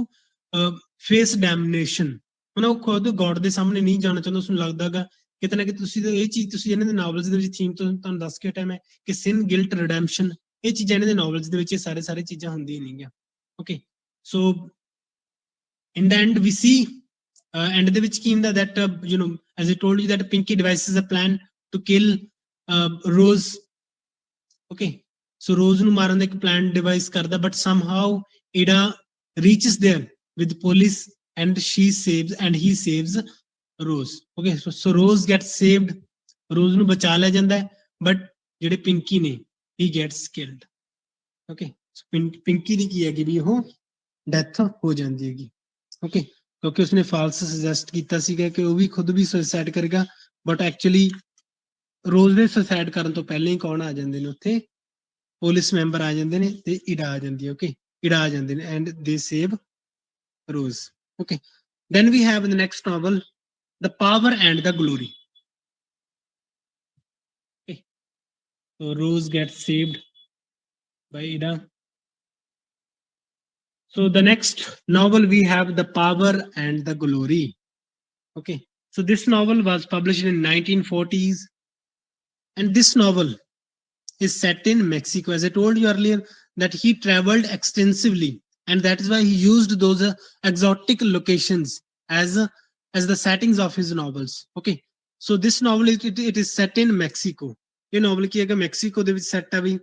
Speaker 1: face damnation. ਹਨਾ ਉਹ ਖੁਦ ਗੋਡ ਦੇ ਸਾਹਮਣੇ ਨਹੀਂ ਜਾਣਾ ਚਾਹੁੰਦਾ। ਉਸਨੂੰ ਲੱਗਦਾਗਾ ਕਿਤੇ ਨਾ ਕਿਤੇ ਤੁਸੀਂ ਇਹ ਚੀਜ਼ ਤੁਸੀਂ ਇਹਨਾਂ ਦੇ ਨਾਵਲਸ ਦੇ ਵਿੱਚ ਥੀਮ ਤੋਂ ਤੁਹਾਨੂੰ ਦੱਸ ਕੇ ਟਾਈਮ ਹੈ ਕਿ sin guilt redemption ਇਹ ਚੀਜ਼ਾਂ ਇਹਨਾਂ ਦੇ ਨਾਵਲਸ ਦੇ ਵਿੱਚ ਇਹ ਸਾਰੇ ਚੀਜ਼ਾਂ ਹੁੰਦੀਆਂ ਨਹੀਂ ਗਿਆ। okay so in the end we see end ਦੇ ਵਿੱਚ ਕੀ ਹੁੰਦਾ that as I told you that Pinky devises a plan to kill Rose. okay so Rose ਨੂੰ ਮਾਰਨ ਦਾ ਇੱਕ ਪਲਾਨ ਡਿਵਾਈਸ ਕਰਦਾ but somehow Ida reaches there with police and he saves Rose. okay so Rose gets saved. Rose ਨੂੰ ਬਚਾ ਲਿਆ ਜਾਂਦਾ ਹੈ but ਜਿਹੜੇ ਪਿੰਕੀ ਨੇ he gets killed. okay so Pinky ਦੀ ਕੀ ਹੈਗੀ ਵੀ ਉਹ ਡੈਥ ਹੋ ਜਾਂਦੀ ਹੈਗੀ। okay ਕਿਉਂਕਿ ਉਸਨੇ ਫਾਲਸ ਸੁਜੈਸਟ ਕੀਤਾ ਸੀਗਾ ਕਿ ਉਹ ਵੀ ਖੁਦ ਵੀ ਸੁਸਾਇਡ ਕਰੇਗਾ but actually ਰੋਜ਼ ਦੇ ਸੁਸਾਇਡ ਕਰਨ ਤੋਂ ਪਹਿਲਾਂ ਹੀ ਕੌਣ ਆ ਜਾਂਦੇ ਨੇ ਉੱਥੇ? ਪੁਲਿਸ ਮੈਂਬਰ ਆ ਜਾਂਦੇ ਨੇ ਤੇ Ida ਆ ਜਾਂਦੀ ਹੈ। okay Ida ਆ ਜਾਂਦੇ ਨੇ and they save Rose. okay then we have in the next novel The Power and the Glory. okay so Rose gets saved by Ida. so the next novel we have The Power and the Glory. okay so this novel was published in 1940s and this novel is set in Mexico. As I told you earlier, that he traveled extensively, and that is why he used those exotic locations as the settings of his novels. Okay, so this novel it is set in Mexico. ये novel की है Mexico ਦੇ ਵਿੱਚ set है भी,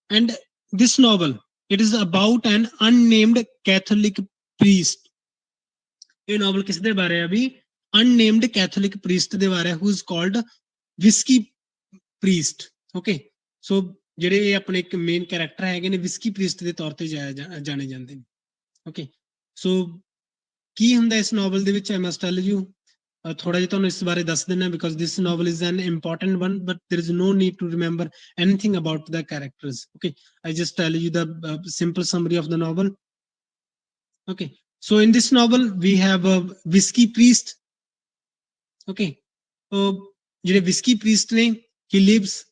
Speaker 1: and this novel it is about an unnamed Catholic priest. ये novel किस दे बारे है अभी? Unnamed Catholic priest ਦੇ ਬਾਰੇ who is called Whiskey priest. okay ਸੋ ਜਿਹੜੇ ਆਪਣੇ ਇੱਕ ਮੇਨ ਕੈਰੈਕਟਰ ਹੈਗੇ ਨੇ ਵਿਸਕੀ ਪ੍ਰੀਸਟ ਦੇ ਤੌਰ ਤੇ ਜਾਣੇ ਜਾਂਦੇ ਨੇ। okay ਸੋ ਕੀ ਹੁੰਦਾ ਇਸ ਨੋਵਲ ਦੇ ਵਿੱਚ? I must tell you ਥੋੜਾ ਜਿਹਾ ਤੁਹਾਨੂੰ ਇਸ ਬਾਰੇ ਦੱਸ ਦਿੰਦਾ because this novel is an important one but there is no need to remember anything about the characters. okay I just tell you the simple summary of the novel. okay so in this novel we have a whiskey priest. okay so ਜਿਹੜੇ whisky priest ਨੇ he lives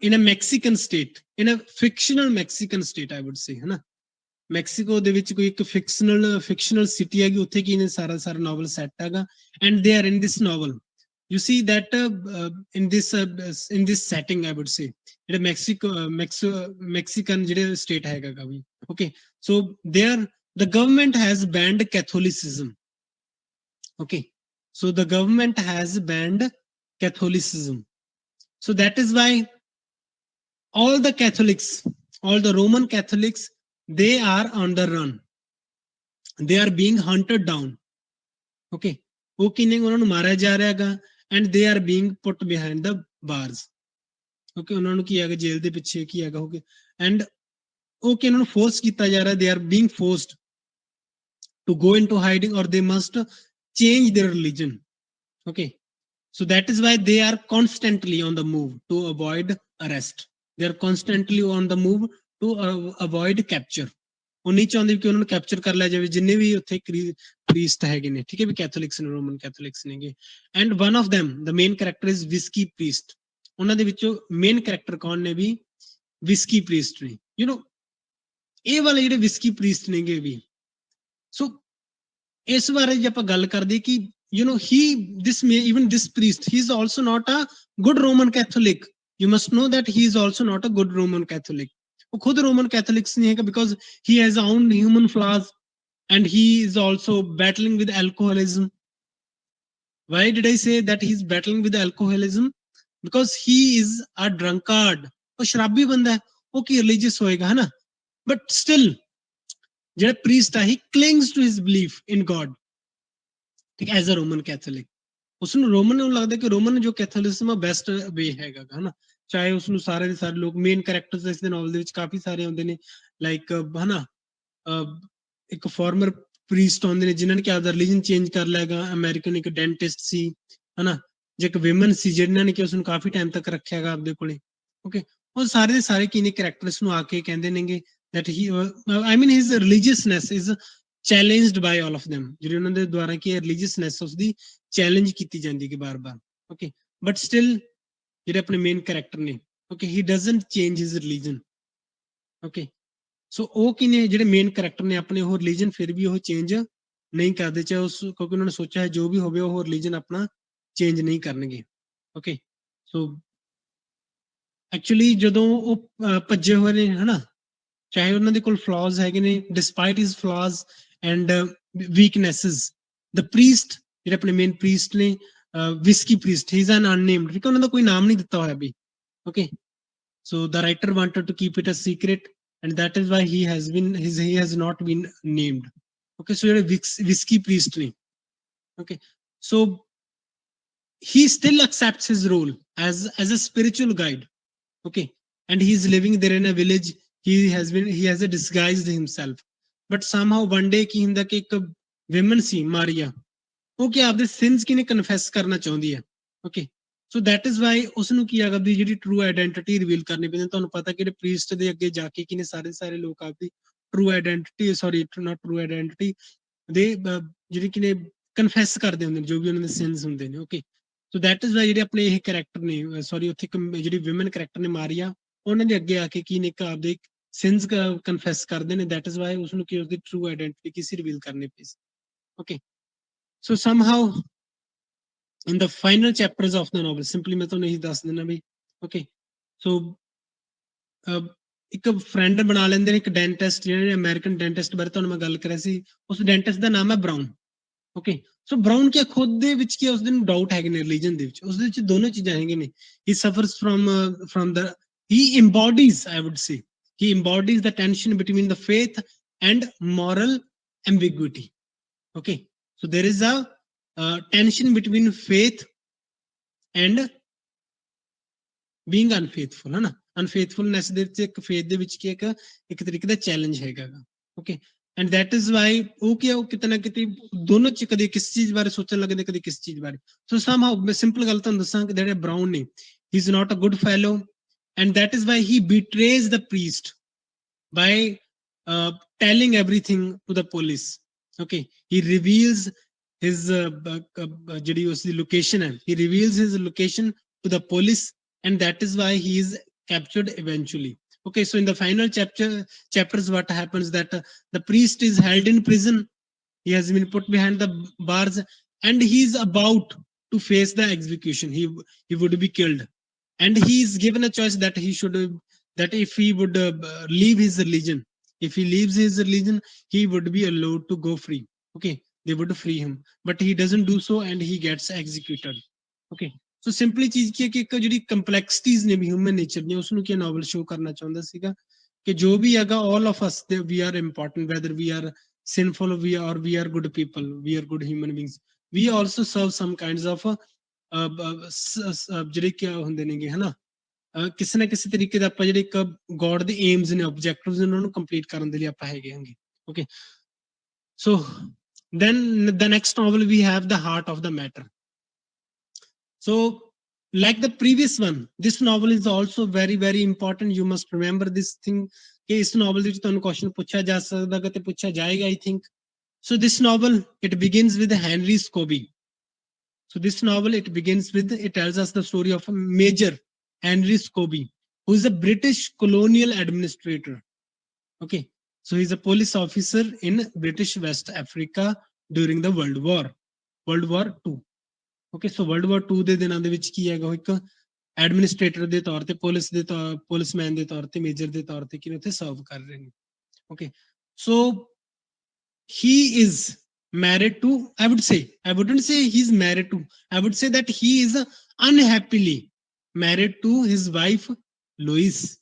Speaker 1: in a Mexican state, in a fictional Mexican state, I would say, है ना। Mexico ਦੇ ਵਿੱਚ ਕੋਈ ਇੱਕ fictional city ਹੈਗੀ, ਉੱਥੇ ਕੀ ਨੇ ਸਾਰਾ novel set ਹੈਗਾ and they are in this novel you see that in this setting, I would say, ਜਿਹੜਾ Mexican ਜਿਹੜੇ state ਹੈਗਾ ਵੀ, okay, so there the government has banned Catholicism, okay, so the government has banned Catholicism, so that is why all the Catholics, all the Roman Catholics, they are on the run, they are being hunted down, okay, ਉਹ ਕਿਨੇ ਉਹਨਾਂ ਨੂੰ ਮਾਰਿਆ ਜਾ ਰਿਹਾ ਹੈਗਾ, and they are being put behind the bars, okay, ਉਹਨਾਂ ਨੂੰ ਕੀ ਹੈਗਾ ਜੇਲ੍ਹ ਦੇ ਪਿੱਛੇ ਕੀ ਹੈਗਾ, okay, and okay, ਉਹਨਾਂ ਨੂੰ ਫੋਰਸ ਕੀਤਾ ਜਾ ਰਿਹਾ, they are being forced to go into hiding or they must change their religion, okay, so that is why they are constantly on the move to avoid arrest, they are constantly on the move to avoid capture, ਉਹ ਨਹੀਂ ਚਾਹੁੰਦੇ ਕਿ ਉਹਨਾਂ ਨੂੰ capture ਕਰ ਲਿਆ ਜਾਵੇ, ਜਿੰਨੇ ਵੀ ਉੱਥੇ ਪ੍ਰੀਸਟ ਹੈਗੇ ਨੇ, ਠੀਕ ਹੈ ਵੀ ਕੈਥੋਲਿਕਸ ਨੇ, ਰੋਮਨ ਕੈਥੋਲਿਕਸ ਨੇਗੇ, and one of them the main character is whisky priest, ਉਹਨਾਂ ਦੇ ਵਿੱਚੋਂ ਮੇਨ ਕਰੈਕਟਰ ਕੌਣ ਨੇ ਵੀ ਵਿਸਕੀ ਪ੍ਰੀਸਟ ਨੇ, ਇਹ ਵਾਲੇ ਜਿਹੜੇ ਵਿਸਕੀ ਪ੍ਰੀਸਟ ਨੇਗੇ ਵੀ, ਸੋ ਇਸ ਬਾਰੇ ਜੇ ਆਪਾਂ ਗੱਲ ਕਰਦੇ ਕਿ he even this priest, he is also not a good Roman Catholic, you must know that he is also not a good Roman Catholic, ਉਹ ਖੁਦ ਰੋਮਨ ਕੈਥੋਲਿਕਸ ਨਹੀਂ ਹੈਗਾ, because he has own human flaws and he is also battling with alcoholism. Why did I say that he is battling with alcoholism? Because he is a drunkard, ਉਹ ਸ਼ਰਾਬੀ ਬੰਦਾ ਹੈ, ਉਹ ਕੀ religious ਹੋਏਗਾ, ਹੈ ਨਾ, but still ਜਿਹੜਾ priest ਹੈ, he clings to his belief in God, ਠੀਕ, ਐਜ਼ ਅ ਰੋਮਨ ਕੈਥੋਲਿਕ, ਉਸਨੂੰ ਰੋਮਨ ਨੂੰ ਲੱਗਦਾ ਕਿ ਰੋਮਨ ਜੋ ਕੈਥੋਲਿਜ਼ਮ ਆ ਬੈਸਟ ਵੇ ਹੈਗਾ, ਹਨਾ, ਚਾਹੇ ਉਸਨੂੰ ਸਾਰੇ ਦੇ ਸਾਰੇ ਲੋਕ ਮੇਨ ਕਰੈਕਟਰਸ ਇਸ ਦੇ ਨਾਵਲ ਦੇ ਵਿੱਚ ਕਾਫੀ ਸਾਰੇ ਆਉਂਦੇ ਨੇ, ਲਾਈਕ ਹਨਾ, ਇੱਕ ਫਾਰਮਰ ਪ੍ਰੀਸਟ ਆਉਂਦੇ ਨੇ ਜਿਨ੍ਹਾਂ ਨੇ ਕਿ ਆਪਦਾ ਰਿਲੀਜਨ ਚੇਂਜ ਕਰ ਲਿਆ ਹੈਗਾ, ਅਮਰੀਕਨ ਇੱਕ ਡੈਂਟਿਸਟ ਸੀ, ਹਨਾ, ਜੇ ਇੱਕ ਵਿਮਨ ਸੀ ਜਿਹਨਾਂ ਨੇ ਕਿ ਉਸਨੂੰ ਕਾਫੀ ਟਾਈਮ ਤੱਕ ਰੱਖਿਆ ਹੈਗਾ ਆਪਦੇ ਕੋਲੇ, ਓਕੇ, ਉਹ ਸਾਰੇ ਦੇ ਸਾਰੇ ਕੀ ਨੇ ਕਰੈਕਟਰਸ ਨੂੰ ਆ ਕੇ ਕਹਿੰਦੇ ਨੇਗੇ that he I mean his religiousness is challenged by all of them, ਜਿਹੜੇ ਉਹਨਾਂ ਦੇ ਦੁਆਰਾ ਕੀ religiousness ਉਸਦੀ ਚੈਲੰਜ ਕੀਤੀ ਜਾਂਦੀ ਕਿ ਬਾਰ-ਬਾਰ, ਓਕੇ, ਬਟ ਸਟਿਲ ਜਿਹੜੇ ਆਪਣੇ ਮੇਨ ਕਰੈਕਟਰ ਨੇ, okay, he doesn't change his religion, okay, so ਉਹ ਕੀ ਨੇ ਜਿਹੜੇ ਮੇਨ ਕਰੈਕਟਰ ਨੇ ਆਪਣੇ ਉਹ ਰਿਲੀਜਨ ਫਿਰ ਵੀ ਉਹ ਚੇਂਜ ਨਹੀਂ ਕਰਦੇ, ਚਾਹੇ ਉਸ ਕਿਉਂਕਿ ਉਹਨਾਂ ਨੇ ਸੋਚਿਆ ਹੈ ਜੋ ਵੀ ਹੋਵੇ ਉਹ ਰਿਲੀਜਨ ਆਪਣਾ ਚੇਂਜ ਨਹੀਂ ਕਰਨਗੇ, ਓਕੇ, ਸੋ ਐਕਚੁਅਲੀ ਜਦੋਂ ਉਹ ਭੱਜੇ ਹੋਏ ਨੇ, ਹਨਾ, ਚਾਹੇ ਉਹਨਾਂ ਦੇ ਕੋਲ ਫਲॉज ਹੈਗੇ ਨੇ, despite his flaws and weaknesses, the priest ਜਿਹੜੇ ਆਪਣੇ ਮੇਨ ਪ੍ਰੀਸਟ ਨੇ, whisky priest, he is an unnamed, ਠੀਕ ਹੈ, ਉਹਨਾਂ ਦਾ ਕੋਈ ਨਾਮ ਨਹੀਂ ਦਿੱਤਾ ਹੋਇਆ ਵੀ, okay, so the writer wanted to keep it a secret and that is why he has not been named, okay, so ਜਿਹੜੇ whiskey priest ਨੇ, okay, so he still accepts his role as a spiritual guide, okay, and he is living there in a village, he has disguised himself, but somehow one day ਕੀ ਹੁੰਦਾ ਕਿ ਇੱਕ women ਸੀ ਮਾਰੀਆ, ਉਹ ਕਿ ਆਪਦੇ sins ਕਿਨੇ confess ਕਰਨਾ ਚਾਹੁੰਦੀ ਹੈ, okay, so that is Y ਉਸਨੂੰ ਕੀ ਹੈਗਾ ਵੀ ਜਿਹੜੀ ਟਰੂ ਆਇਡੈਂਟੀਟੀ ਰਿਵੀਲ ਕਰਨੀ ਪੈਂਦੀ, ਤੁਹਾਨੂੰ ਪਤਾ ਕਿ ਜਿਹੜੇ ਪ੍ਰੀਸਟ ਦੇ ਅੱਗੇ ਜਾ ਕੇ ਕਿਨੇ ਸਾਰੇ ਲੋਕ ਆਪਦੀ ਟਰੂ ਆਇਡੈਂਟੀਟੀ, ਸੌਰੀ ਨਾਟ ਟਰੂ ਆਇਡੈਂਟੀਟੀ ਦੇ ਜਿਹੜੀ ਕਿਨੇ ਕਨਫੈਸ ਕਰਦੇ ਹੁੰਦੇ ਨੇ ਜੋ ਵੀ ਉਹਨਾਂ ਦੇ ਸਿਨਸ ਹੁੰਦੇ ਨੇ, okay, so that is Y ਜਿਹੜੇ ਆਪਣੇ ਇਹ ਕਰੈਕਟਰ ਨੇ, ਸੌਰੀ ਉੱਥੇ ਜਿਹੜੀ ਵਿਮਨ ਕਰੈਕਟਰ ਨੇ ਮਾਰੀਆ, ਉਹਨਾਂ ਦੇ ਅੱਗੇ ਆ ਕੇ ਕੀ ਨੇ ਆਪਦੇ ਸਿਨਸ ਕਨਫੈਸ ਕਰਦੇ ਨੇ, ਦੈਟ ਇਜ਼ ਵਾਈ ਉਸਨੂੰ ਕੀ ਉਸਦੀ ਟਰੂ ਆਇਡੈਂਟੀਟੀ ਕਿਸੇ ਰਿਵੀਲ ਕਰਨੀ ਪਈ ਸੀ, okay, so somehow in the final chapters of the novel, simply ਮੈਂ ਤੁਹਾਨੂੰ ਇਹੀ ਦੱਸ ਦਿੰਦਾ ਵੀ, okay, so ਇੱਕ ਫਰੈਂਡ ਬਣਾ ਲੈਂਦੇ ਨੇ, ਇੱਕ ਡੈਂਟਿਸਟ, ਜਿਹੜੇ ਅਮਰੀਕਨ ਡੈਂਟਿਸਟ ਬਾਰੇ ਤੁਹਾਨੂੰ ਮੈਂ ਗੱਲ ਕਰਿਆ ਸੀ, ਉਸ ਡੈਂਟਿਸਟ ਦਾ ਨਾਮ ਹੈ ਬਰਾਊਨ, ਓਕੇ, ਸੋ ਬਰਾਊਨ ਕੀ ਖੁਦ ਦੇ ਵਿੱਚ ਕੀ ਉਸ ਦਿਨ ਡਾਊਟ ਹੈਗੇ ਨੇ ਰਿਲੀਜਨ ਦੇ ਵਿੱਚ, ਉਸ ਦੇ ਵਿੱਚ ਦੋਨੋਂ ਚੀਜ਼ਾਂ ਹੈਗੀਆਂ ਨੇ, he suffers from the he embodies, I would say, he embodies the tension between the faith and moral ambiguity, okay, so there is a tension between faith and being unfaithful, ਹੈ ਨਾ, ਅਨਫੇਥਫੁਲਨੈਸ ਦੇ ਵਿੱਚ ਇੱਕ ਫੇਥ ਦੇ ਵਿੱਚ ਕੀ ਇੱਕ ਤਰੀਕੇ ਦਾ challenge ਹੈਗਾ, okay, and that is Y ਉਹ ਕੀ ਉਹ ਕਿਤੇ ਨਾ ਕਿਤੇ ਦੋਨੋਂ ਚ ਕਦੇ ਕਿਸ ਚੀਜ਼ ਬਾਰੇ ਸੋਚਣ ਲੱਗਦੇ, ਕਦੇ ਕਿਸ ਚੀਜ਼ ਬਾਰੇ, ਸੋ ਸਮਹਾਉ ਮੈਂ ਸਿੰਪਲ ਗੱਲ ਤੁਹਾਨੂੰ ਦੱਸਾਂ ਕਿ ਜਿਹੜੇ ਬਰਾਊਨ ਨੇ, he is not a good fellow and that is why he betrays the priest by telling everything to the police, okay, he reveals his ਜਿਹੜੀ ਉਸ ਦੀ ਲੋਕੇਸ਼ਨ ਹੈ, he reveals his location to the police and that is why he is captured eventually, okay, so in the final chapters what happens that the priest is held in prison, he has been put behind the bars and he is about to face the execution. He would be killed, and he is given a choice that he should that if he would leave his religion, if he leaves his religion, he would be allowed to go free. Okay, they would free him, but he doesn't do so and he gets executed. Okay, so simply ਚੀਜ਼ ਕੀ ਹੈ ਕਿ ਇੱਕ ਜਿਹੜੀ ਕੰਪਲੈਕਸਿਟੀਜ਼ ਨੇ human nature ਦੀਆਂ ਉਸ ਨੂੰ ਕੀ novel show ਕਰਨਾ ਚਾਹੁੰਦਾ ਸੀਗਾ ਕਿ ਜੋ ਵੀ ਹੈਗਾ all of us we are important, whether we are sinful we are good people, we are good human beings, we also serve some kinds of ਜਿਹੜੇ ਕੀ ਹੁੰਦੇ ਨੇਗੇ ਹਨਾ ਕਿਸੇ ਨਾ ਕਿਸੇ ਤਰੀਕੇ ਦਾ ਆਪਾਂ ਜਿਹੜੇ ਇੱਕ ਗੋਡ ਦੇ ਏਮਸ ਨੇ ਆਬਜੈਕਟਿਵਸ ਨੇ ਉਹਨਾਂ ਨੂੰ ਕੰਪਲੀਟ ਕਰਨ ਦੇ ਲਈ ਆਪਾਂ ਹੈਗੇ ਹਾਂਗੇ okay so then the next novel we have the heart of the matter. So like the previous one, this novel is also very very important. You must remember this thing ਕਿ ਇਸ novel ਦੇ ਵਿੱਚ ਤੁਹਾਨੂੰ question ਪੁੱਛਿਆ ਜਾ ਸਕਦਾ ਹੈ ਤੇ ਪੁੱਛਿਆ ਜਾਏਗਾ I think. So this novel, it begins with Henry Scobie. So this novel, it begins with, it tells us the story of a Major Henry Scobie, who is a British colonial administrator. Okay, so he's a police officer in British West Africa during the World War II. Okay, so World War II ਦੇ ਦਿਨਾਂ ਦੇ ਵਿੱਚ ਕੀ ਹੈਗਾ ਉਹ ਇੱਕ administrator ਦੇ ਤੌਰ ਤੇ ਪੁਲਿਸਮੈਨ ਦੇ ਤੌਰ ਤੇ ਮੇਜਰ ਦੇ ਤੌਰ ਤੇ ਕਿਵੇਂ ਉੱਥੇ ਸਰਵ ਕਰ ਰਹੇ ਨੇ okay so he is married to, I wouldn't say he's married to, I would say that he is unhappily married to his wife Louis.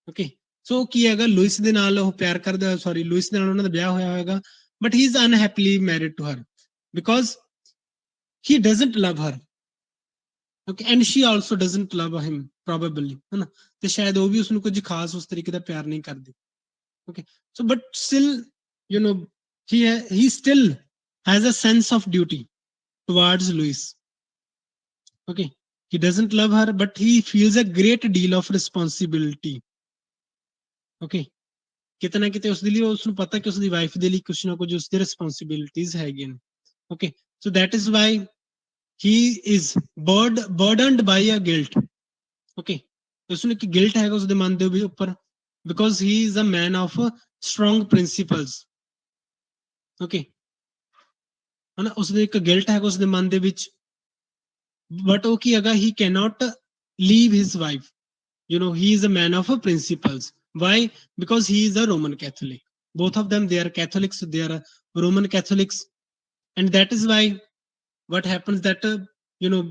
Speaker 1: Okay, so ਕੀ ਹੈਗਾ ਲੂਇਸ ਦੇ ਨਾਲ ਉਹ ਪਿਆਰ ਕਰਦਾ ਲੂਇਸ ਦੇ ਨਾਲ ਉਹਨਾਂ ਦਾ ਵਿਆਹ ਹੋਇਆ ਹੋਵੇਗਾ but he is unhappily married to her because he doesn't love her. Okay, and she also doesn't love him probably ਹੈ ਨਾ ਤੇ ਸ਼ਾਇਦ ਉਹ ਵੀ ਉਸ ਨੂੰ ਕੁਝ ਖਾਸ ਉਸ ਤਰੀਕੇ ਦਾ ਪਿਆਰ ਨਹੀਂ ਕਰਦੀ. Okay, so but still you know he still has a sense of duty towards Louis. Okay, he doesn't love her but he feels a great deal of responsibility. Okay, ਕਿਤੇ ਨਾ ਕਿਤੇ ਉਸ ਦੇ ਲਈ ਉਸ ਨੂੰ ਪਤਾ ਕਿ ਉਸ ਦੀ ਵਾਈਫ ਦੇ ਲਈ ਕੁਝ ਨਾ ਕੁਝ ਉਸ ਦੀ ਰਿਸਪੌਂਸਿਬਿਲਿਟੀਜ਼ ਹੈਗੀਆਂ ਨੇ. Okay, so that is why he is burdened by a guilt. Okay, ਉਸ ਨੂੰ ਇੱਕ ਗਿਲਟ ਹੈਗਾ ਉਸ ਦੇ ਮਨ ਦੇ ਉੱਪਰ because he is a man of strong principles. Okay, ਹਨਾ ਉਸਦੇ ਇੱਕ ਗਿਲਟ ਹੈਗਾ ਉਸਦੇ ਮਨ ਦੇ ਵਿੱਚ ਬਟ ਉਹ ਕੀ ਹੈਗਾ he cannot leave his wife. He is a man of principles. Why? Because he is a Roman Catholic. Both of them, they are Catholics, they are Roman Catholics, and that is why what happens that you know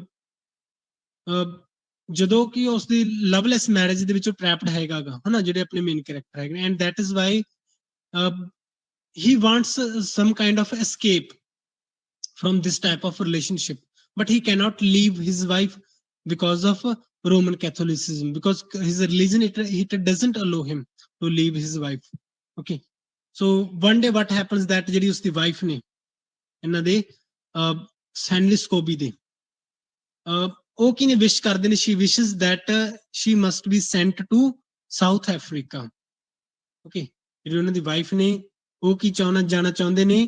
Speaker 1: ਜਦੋਂ ਕਿ ਉਸ ਦੀ ਲਵਲੈਸ marriage ਦੇ ਵਿੱਚ ਟ੍ਰੈਪਡ ਹੈਗਾਗਾ ਹਨਾ ਜਿਹੜੇ ਆਪਣੇ main character ਹੈਗੇ and that is why he wants some kind of escape from this type of relationship, but he cannot leave his wife because of Roman Catholicism, because his religion it doesn't allow him to leave his wife. Okay, so one day what happens that ਜਿਹੜੀ ਉਸਦੀ wife ਨੇ ਇਹਨਾਂ ਦੇ ਸੈਨਲੀ ਸਕੋਬੀ ਦੇ ਉਹ ਕੀ ਨੇ ਵਿਸ਼ ਕਰਦੇ ਨੇ she wishes that she must be sent to South Africa. Okay, ਜਿਹੜੀ ਉਹਨਾਂ ਦੀ ਵਾਈਫ ਨੇ ਉਹ ਕੀ ਜਾਣਾ ਚਾਹੁੰਦੇ ਨੇ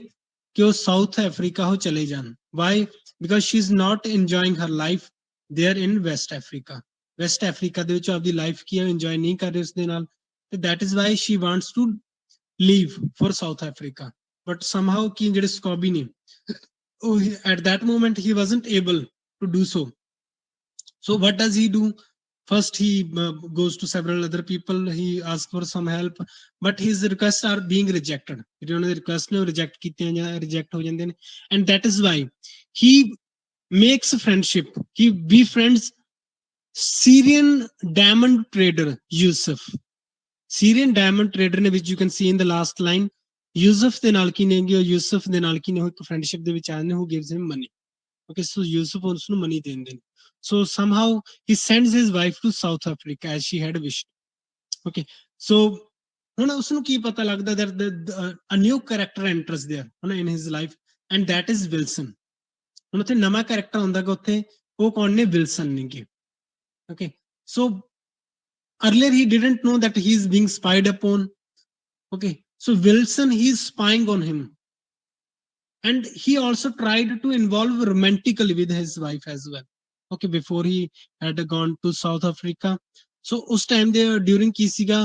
Speaker 1: ਕਿ ਉਹ ਸਾਊਥ ਅਫਰੀਕਾ ਉਹ ਚਲੇ ਜਾਣ. Why? Because she is not enjoying her life there in West Africa. West Africa ਦੇ ਵਿੱਚ ਆਪਦੀ ਲਾਈਫ ਕੀ ਹੈ ਇੰਜੋਏ ਨਹੀਂ ਕਰ ਰਹੇ ਉਸਦੇ ਨਾਲ ਤੇ that is why she wants to leave for South Africa. But somehow ਕੀ ਜਿਹੜੇ ਸਕੋਬੀ ਨੇ ਉਹ at that moment he wasn't able to do so. So what does he do? First he goes to several other people, he asks for some help, but his requests are being rejected. ਜਿਹੜੇ ਉਹਨਾਂ ਦੇ request ਨੇ ਉਹ reject ਕੀਤੇ ਜਾਂ reject ਹੋ ਜਾਂਦੇ ਨੇ and that is why he makes friendship, he befriends Syrian diamond trader Yusuf. Syrian diamond trader ਨੇ which you can see in the last line. Yusuf ਦੇ ਨਾਲ ਕੀ ਨੇਗੇ ਉਹ Yusuf ਦੇ ਨਾਲ ਕੀ ਨੇ ਉਹ ਇੱਕ friendship ਦੇ ਵਿੱਚ ਆਏ ਨੇ who gives him money. Okay, so Yusuf ਉਸ ਨੂੰ money ਦਿੰਦੇ ਨੇ. So somehow he sends his wife to South Africa as she had wished. Okay, so ਹੁਣ ਉਸ ਨੂੰ ਕੀ ਪਤਾ ਲੱਗਦਾ that a new character enters there in his life and that is Wilson. ਹੁਣ ਉੱਥੇ ਨਵਾਂ ਕੈਰੈਕਟਰ ਆਉਂਦਾ ਗਾ ਉੱਥੇ ਉਹ ਕੌਣ ਨੇ ਵਿਲਸਨ ਨੇਗੇ. Okay, so earlier he didn't know that he is being spied upon. Okay, so Wilson, he is spying on him and he also tried to involve romantically with his wife as well. Okay, before he had gone to South Africa. So ਉਸ time ਦੇ during ਕੀ ਸੀਗਾ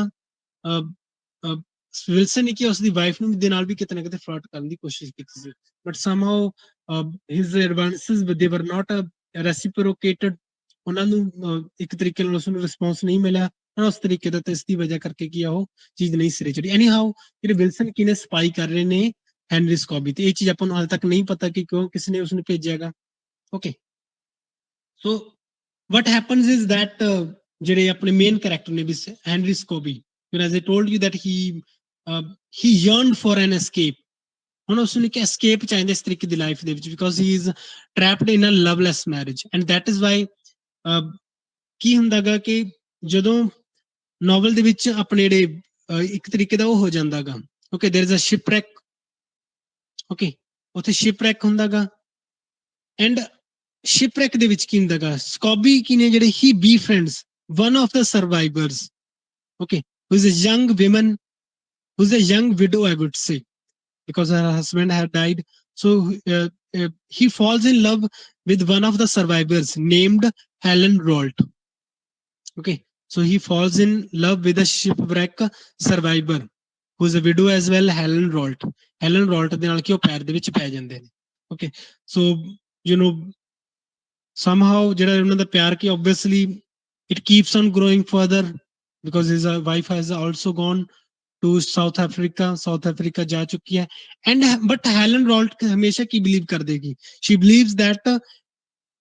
Speaker 1: Wilson ਨੇ ਕੀ ਉਸਦੀ wife ਨੂੰ ਦੇ ਨਾਲ ਵੀ ਕਿਤੇ ਨਾ ਕਿਤੇ ਫਲਰਟ ਕਰਨ ਦੀ ਕੋਸ਼ਿਸ਼ ਕੀਤੀ ਸੀ but somehow his advances they were not reciprocated, ਉਹਨਾਂ ਨੂੰ ਇੱਕ ਤਰੀਕੇ ਨਾਲ ਉਸ ਨੂੰ ਰਿਸਪੌਂਸ ਨਹੀਂ ਮਿਲਿਆ ਉਸ ਤਰੀਕੇ ਦਾ, ਤੇ ਇਸ ਦੀ ਵਜ੍ਹਾ ਕਰਕੇ ਕੀ ਆ ਉਹ ਚੀਜ਼ ਨਹੀਂ ਸਿਰੇ ਚੜੀ। ਐਨੀ ਹਾਊ ਜਿਹੜੇ ਵਿਲਸਨ ਕਿਨੇ ਸਪਾਈ ਕਰ ਰਹੇ ਨੇ ਹੈਨਰੀ ਸਕੋਬੀ, ਤੇ ਇਹ ਚੀਜ਼ ਆਪਾਂ ਨੂੰ ਹਾਲੇ ਤੱਕ ਨਹੀਂ ਪਤਾ ਕਿ ਕਿਉਂ ਕਿਸ ਨੇ ਉਸਨੂੰ ਭੇਜਿਆਗਾ। Okay, so what happens is that ਜਿਹੜੇ ਆਪਣੇ ਮੇਨ ਕਰੈਕਟਰ ਨੇ Henry Scobie, as I told you that he yearned for an escape, ਹੁਣ ਉਸਨੂੰ ਇੱਕ escape ਚਾਹੀਦਾ ਇਸ ਤਰੀਕੇ ਦੀ ਲਾਈਫ ਦੇ ਵਿੱਚ, because he is trapped in a loveless marriage, and that is why ਕੀ ਹੁੰਦਾਗਾ ਕਿ ਜਦੋਂ ਨੋਵਲ ਦੇ ਵਿੱਚ ਆਪਣੇ ਜਿਹੜੇ ਇੱਕ ਤਰੀਕੇ ਦਾ ਉਹ ਹੋ ਜਾਂਦਾਗਾ, okay there is a shipwreck, okay ਉੱਥੇ shipwreck ਹੁੰਦਾਗਾ, ਐਂਡ ਸ਼ਿਪਰੈਕ ਦੇ ਵਿੱਚ ਕੀ ਹੁੰਦਾਗਾ, ਸਕੋਬੀ ਕੀ ਨੇ ਜਿਹੜੇ ਹੀ befriends one of the survivors, okay, who is a young woman, who's a young widow, I would say, because her husband had died. So he falls in love with one of the survivors named Helen Rolt. Okay, so he falls in love with a shipwreck survivor who's a widow as well, Helen Rolt. Helen Rolt ਦੇ ਨਾਲ ਕੀ ਉਹ ਪੈਰ ਦੇ ਵਿੱਚ ਪੈ ਜਾਂਦੇ ਨੇ। Okay, so you know somehow ਜਿਹੜਾ ਉਹਨਾਂ ਦਾ ਪਿਆਰ ਕੀ obviously it keeps on growing further because his wife has also gone to South Africa, South Africa ਜਾ ਚੁੱਕੀ ਹੈ, and but Helen Rolt ਹਮੇਸ਼ਾ ਕੀ believe ਕਰਦੇਗੀ, she believes that